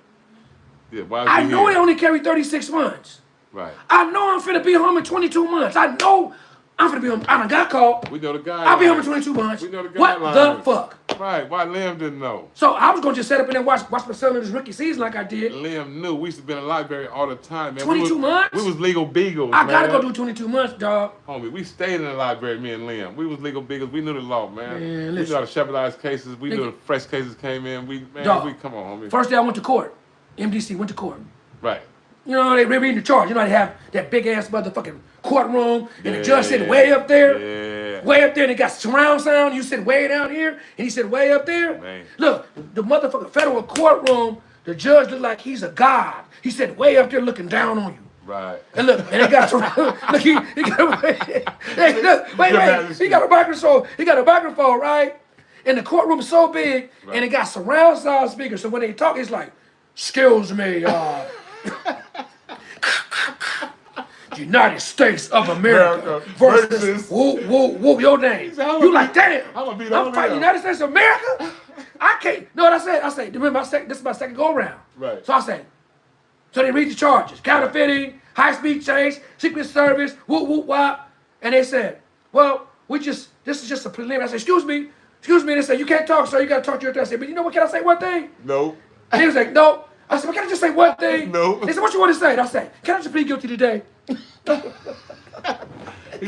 Yeah. Why is I he know here? they only carry 36 months. Right. I know I'm finna be home in 22 months. I know I'm finna be home. I done got caught. We know the guy. I'll be home in 22 months. We know the What guidelines. the fuck? Right. Why Lem didn't know? So I was gonna just set up and then watch my son in his rookie season like I did. Lem knew. We used to be in the library all the time, man. 22 months? We was legal beagles, I gotta man. go do 22 months, dog. Homie, we stayed in the library, me and Lem. We was legal beagles. We knew the law, man. Man, we listen. knew how to shepherdize cases. We knew Nigga. the fresh cases came in. Dog. We come on, homie. First day I went to court. MDC went to court. Right. You know, they reading the charge. You know, they have that big ass motherfucking courtroom, and the judge sitting Yeah. way up there. Yeah. Way up there, and they got surround sound. You sit way down here, and he said way up there. Man. Look, the motherfucking federal courtroom, the judge looked like he's a god. He said way up there looking down on you. Right. And look, and they got surround. Look, he got hey, look, wait. He got a microphone. He got a microphone, right? And the courtroom is so big, Right. and it got surround sound speakers. So when they talk, it's like, excuse me, United States of America America versus versus- whoop your name. said, "I'ma You be- like, damn, I'ma be I'm down fighting there." United States of America? I can't. No, what I said, remember, this is my second go around. Right. So I said, so they read the charges, counterfeiting, high-speed chase, secret service, whoop, wop. And they said, well, this is just a preliminary. I said, excuse me. They said, you can't talk, sir, you gotta talk to your attorney. I said, but you know what, can I say one thing? No. And he was like, no. I said, well, can I just say one thing? No. They said, what you want to say? And I said, can I just plead guilty today? He's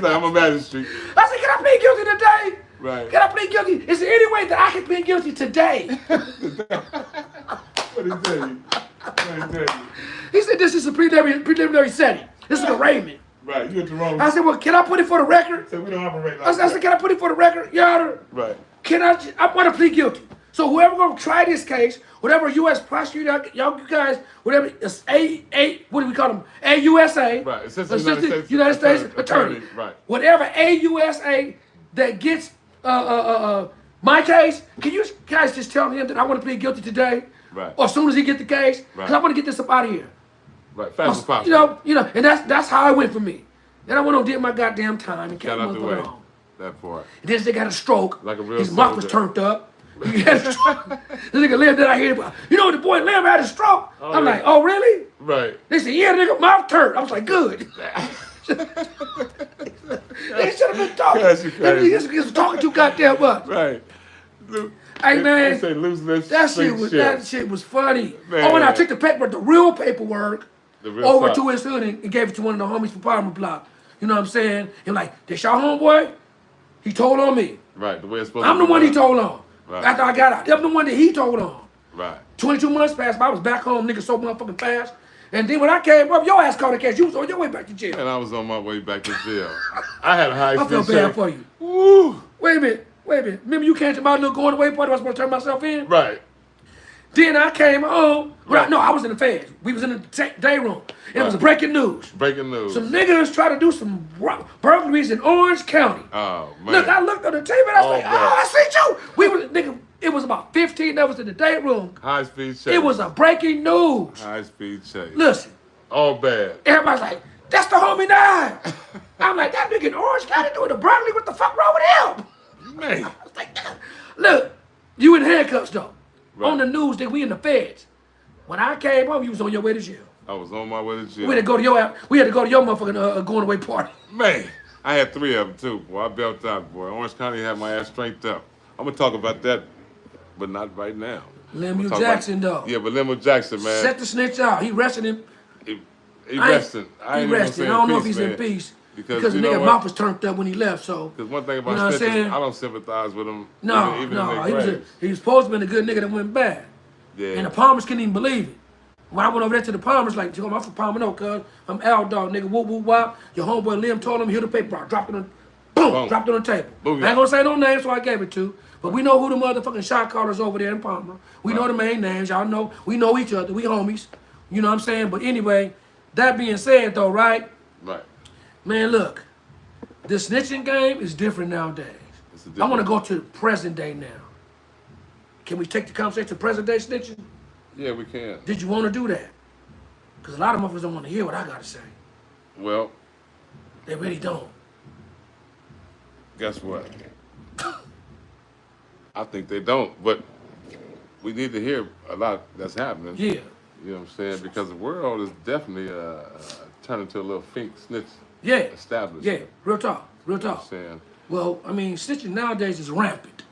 like, I'm a magistrate. I said, can I plead guilty today? Right. Can I plead guilty? Is there any way that I can plead guilty today? What did he tell you? What did he tell you? He said, this is a preliminary setting. This is arraignment. Right. You at the wrong. I said, well, can I put it for the record? said we don't operate like I said, can I put it for the record, Your Honor? Right. I want to plead guilty. So whoever gonna try this case, whatever U.S. prosecutor, y'all you guys, whatever, it's what do we call them? AUSA. Right. Assistant United States Attorney. Right. Whatever AUSA that gets my case, can you guys just tell him that I want to plead guilty today? Right. Or as soon as he get the case, because Right. I want to get this up out of here. Right. Fast as possible. You know, and that's how it went for me. Then I went on did my goddamn time and kept Got out the motherfucking way. home. That part. And then they got a stroke. Like a real His mouth was soldier. turned up. He had a stroke. This nigga Lem that I hear about. You know the boy Lem had a stroke? Oh, I'm yeah. like, oh really? Right. They said, yeah, the nigga mouth turned. I was like, good. They should have been talking. That's you crazy. They was talking too goddamn much. Right. Hey man, They say loose lips. that sink shit was funny. Man. Oh, and I took the real paperwork The real over fuck. to his hood and gave it to one of the homies from Palmer Block. You know what I'm saying? And like, this y'all homeboy? He told on me. Right. The way it's supposed I'm to the be one he done. told on. Right. After I got out. I'm the one that he told on. Right. 22 months passed by. I was back home, nigga, so motherfucking fast. And then when I came up, your ass caught a case. You was on your way back to jail. And I was on my way back to jail. I had a high I feel speed bad chase. for you. Woo. Wait a minute. Remember you came to my little going away party? I was supposed to turn myself in? Right. Then I came home. Right. No, I was in the feds. We was in the day room. And it was Right. breaking news. Breaking news. Some niggas try to do some burglary burglaries in Orange County. Oh man. Look, I looked on the TV and I was like, man. I see you. We was, nigga, it was about 15 of us in the day room. High speed chase. It was a breaking news. High speed chase. Listen. All bad. Everybody's like, that's the homie 9. I'm like, that nigga in Orange County doing the burglary. What the fuck wrong with him? Man. I was like, look, you in handcuffs though. Right. On the news, that we in the feds. When I came home, you was on your way to jail. I was on my way to jail. We had to go to your motherfucking going away party. Man, I had 3 of them too, boy. I built out, boy. Orange County had my ass strength up. I'm gonna talk about that, but not right now. Lynwood Jackson, though. Yeah, but Lynwood Jackson, man. Set the snitch out. He rested him. He rested. He rested. I don't know if he's in peace. Because the nigga mouth was turned up when he left, so. Because one thing about snitches, I don't sympathize with him. No, he was supposed to be a good nigga that went bad. Yeah. And the Palmers couldn't even believe it. When I went over there to the Palmers, like, I'm from Palmer, no, cuz. I'm Al Dog, nigga, whoop, whoop, wop. Your homeboy Lim told him, here the paper, I dropped it on, boom, dropped it on the table. Boom, I ain't gonna say no names, so I gave it to. But we know who the motherfucking shot callers over there in Palmer. We know the main names, y'all know. We know each other, we homies. You know what I'm saying? But anyway, that being said, though, right? Right. Man, look, the snitching game is different nowadays. I want to go to the present day now. Can we take the conversation to present day snitching? Yeah, we can. Did you want to do that? Because a lot of motherfuckers don't want to hear what I got to say. Well. They really don't. Guess what? I think they don't, but we need to hear a lot that's happening. Yeah. You know what I'm saying? Because the world is definitely turning into a little fake snitch establishment. Yeah, real talk, real talk. You know what I'm saying? Well, I mean, snitching nowadays is rampant.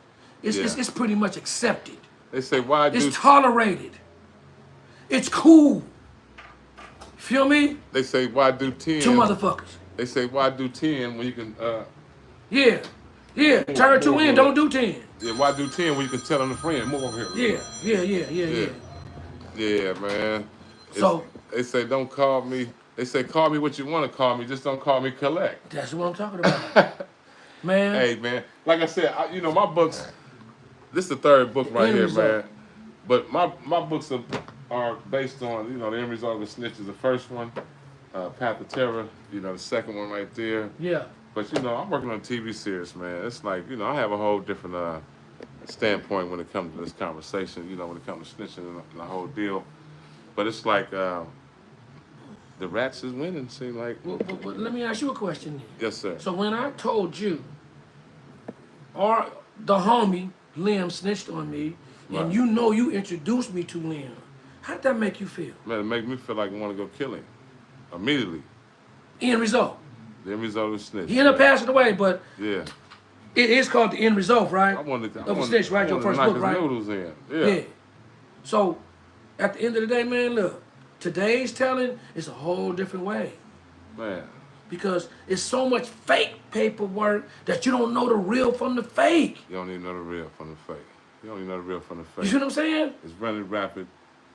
It's pretty much accepted. They say, why do... It's tolerated. It's cool. Feel me? They say, why do 10? 2 motherfuckers. They say, why do 10 when you can... Yeah. Turn 2 in, don't do 10. Yeah, why do 10 when you can tell on a friend? Move over here. Yeah. Yeah, man. So... They say, don't call me... They say, call me what you want to call me, just don't call me collect. That's what I'm talking about. Man. Hey, man. Like I said, my books... This is the 3rd book right here, man. But my books are based on, the end result of the snitch is the first one, Path of Terror, the 2nd one right there. Yeah. But, I'm working on a TV series, man. It's like, I have a whole different standpoint when it comes to this conversation, when it comes to snitching and the whole deal. But it's like the rats is winning, seem like. Well, but let me ask you a question then. Yes, sir. So when I told you, or the homie, Lem snitched on me, and you introduced me to Lem. How did that make you feel? Man, it made me feel like I want to go kill him immediately. End result. The end result of the snitch. He ended up passing away, but yeah, it is called the end result, right? I wanted to, of the snitch, right? Your first book, right? Noodles in. Yeah. So at the end of the day, man, look, today's telling is a whole different way. Man. Because it's so much fake paperwork that you don't know the real from the fake. You don't even know the real from the fake. You don't even know the real from the fake. You see what I'm saying? It's running rapid.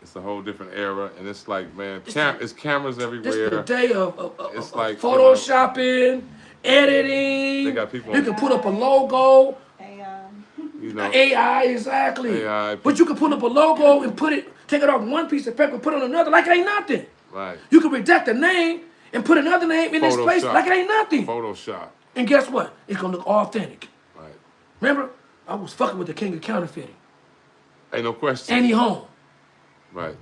It's a whole different era, and it's like, man, it's cameras everywhere. This is the day of it's like photoshopping, editing. They got people. You can put up a logo. AI. AI, exactly. AI. But you can put up a logo and take it off one piece of paper, put it on another like it ain't nothing. Right. You can redact a name and put another name in this place like it ain't nothing. Photoshop. And guess what? It's gonna look authentic. Right. Remember, I was fucking with the king of counterfeiting. Ain't no question. And he home. Right.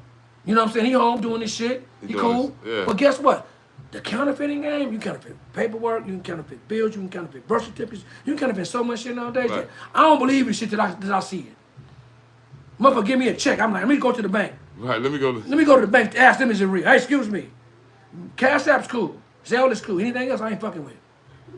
You know what I'm saying? He home doing this shit. He cool. Yeah. But guess what? The counterfeiting game, you counterfeit paperwork, you can counterfeit bills, you can counterfeit birth certificates, you can counterfeit so much shit nowadays. Right. I don't believe in shit that I see it. Motherfucker, give me a check. I'm like, let me go to the bank. Right, let me go to the bank to ask them is it real. Hey, excuse me. Cash App's cool. Zelle is cool. Anything else I ain't fucking with.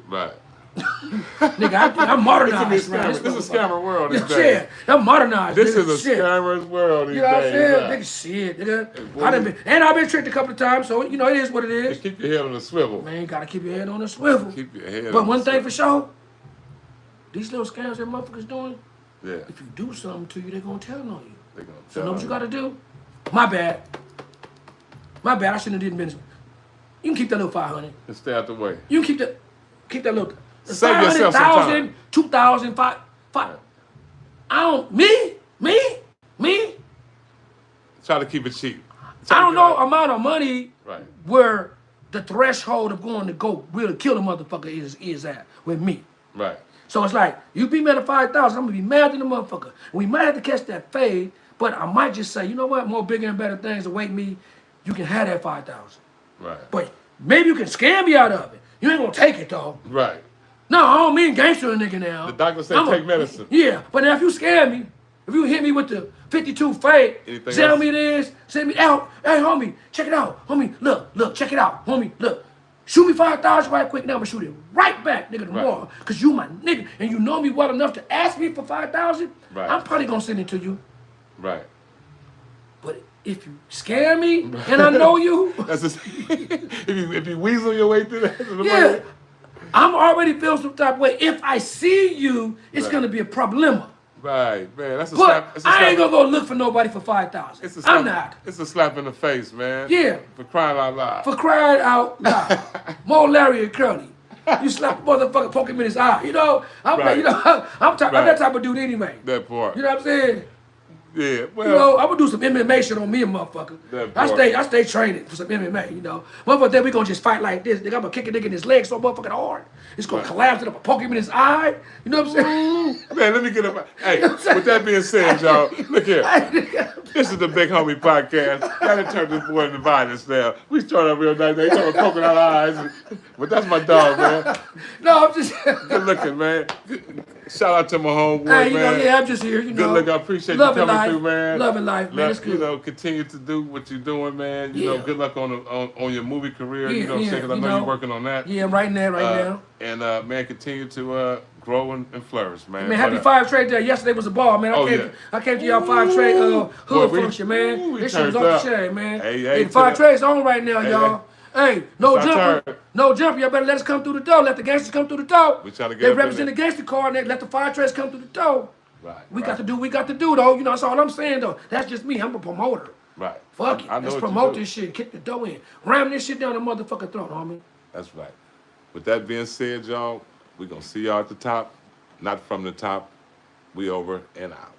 Right. Nigga, I'm modernized. This is a scammer world these days. Yeah, I'm modernized. This is a scammer's world these days. You know what I'm saying? Nigga, shit, nigga. I've been tricked a couple of times, so it is what it is. Just keep your head on the swivel. Man, you gotta keep your head on the swivel. Keep your head. But one thing for sure, these little scams that motherfuckers doing. Yeah. If you do something to you, they're gonna tell on you. They're gonna So know what you gotta do? My bad. I shouldn't have did business. You can keep that little 500. And stay out the way. You can keep that little. Save yourself some time. 2,000, 5. I don't. Me. Try to keep it cheap. I don't know amount of money right. where the threshold of going to go really kill the motherfucker is at with me. Right. So it's like, you beat me at a 5,000, I'm gonna be mad at the motherfucker. We might have to catch that fade, but I might just say, you know what, more bigger and better things await me. You can have that 5,000. Right. But maybe you can scam me out of it. You ain't gonna take it though. Right. No, I don't mean gangster a nigga now. The doctor said take medicine. Yeah, but now if you scare me, if you hit me with the 52 fade, Anything tell else? me this, send me out. Hey, homie, check it out. Homie, look, check it out. Homie, look. Shoot me 5,000 right quick now. I'm gonna shoot it right back, nigga, tomorrow. Cause you my nigga, and you know me well enough to ask me for 5,000. Right. I'm probably gonna send it to you. Right. But if you scare me and I know you, That's just, if you weasel your way through that, yeah, I'm already feeling some type of way. If I see you, it's gonna be a problema. Right, man. That's a But slap. It's a slap. I ain't gonna go look for nobody for 5,000. It's a slap. I'm not. It's a slap in the face, man. Yeah. For crying out loud. For crying out loud. More Larry and Curly. You slap a motherfucker, poke him in his eye. You know, I'm Right. I'm that type of dude anyway. That part. You know what I'm saying? Yeah. Well. You know, I'm gonna do some MMA shit on me, a motherfucker. That I part. stay training for some MMA, you know. Motherfucker, then we gonna just fight like this. Nigga, I'm gonna kick a nigga in his leg so motherfucking hard. It's gonna collapse it up, poke him in his eye. You know what I'm saying? Man, let me get up. Hey, with that being said, y'all, look here. This is the Big Homie Podcast. Gotta turn this boy into violence now. We started out real nice. They started poking our eyes. But that's my dog, man. No, I'm just Good looking, man. Shout out to my homeboy, hey, you man. know, yeah, I'm just here, you Good know. look, I appreciate you Loving coming life. through, man. Loving life, man. It's good. You know, continue to do what you're doing, man. You know, good luck on your movie career. Yeah, you know what I'm saying? Because I know you're working on that. Yeah, right now. And man, continue to grow and flourish, man. Man, happy 5 Trade Day. Yesterday was a ball, man. I came to y'all 5 Trade hood function, man. This shit was off the chain, man. Hey, the 5 Trade's on right now, y'all. Hey, no It's our jumper. turn. No jumper. Y'all better let us come through the door. Let the gangsters come through the door. We trying to get They up in represent there. the gangster card and they let the 5 Trades come through the door. Right. We got to do though. You know, that's all I'm saying though. That's just me. I'm a promoter. Right. Fuck it. I know Let's what you promote do. this shit. Kick the dough in. Ram this shit down the motherfucking throat, homie. That's right. With that being said, y'all, we're going to see y'all at the top. Not from the top. We over and out.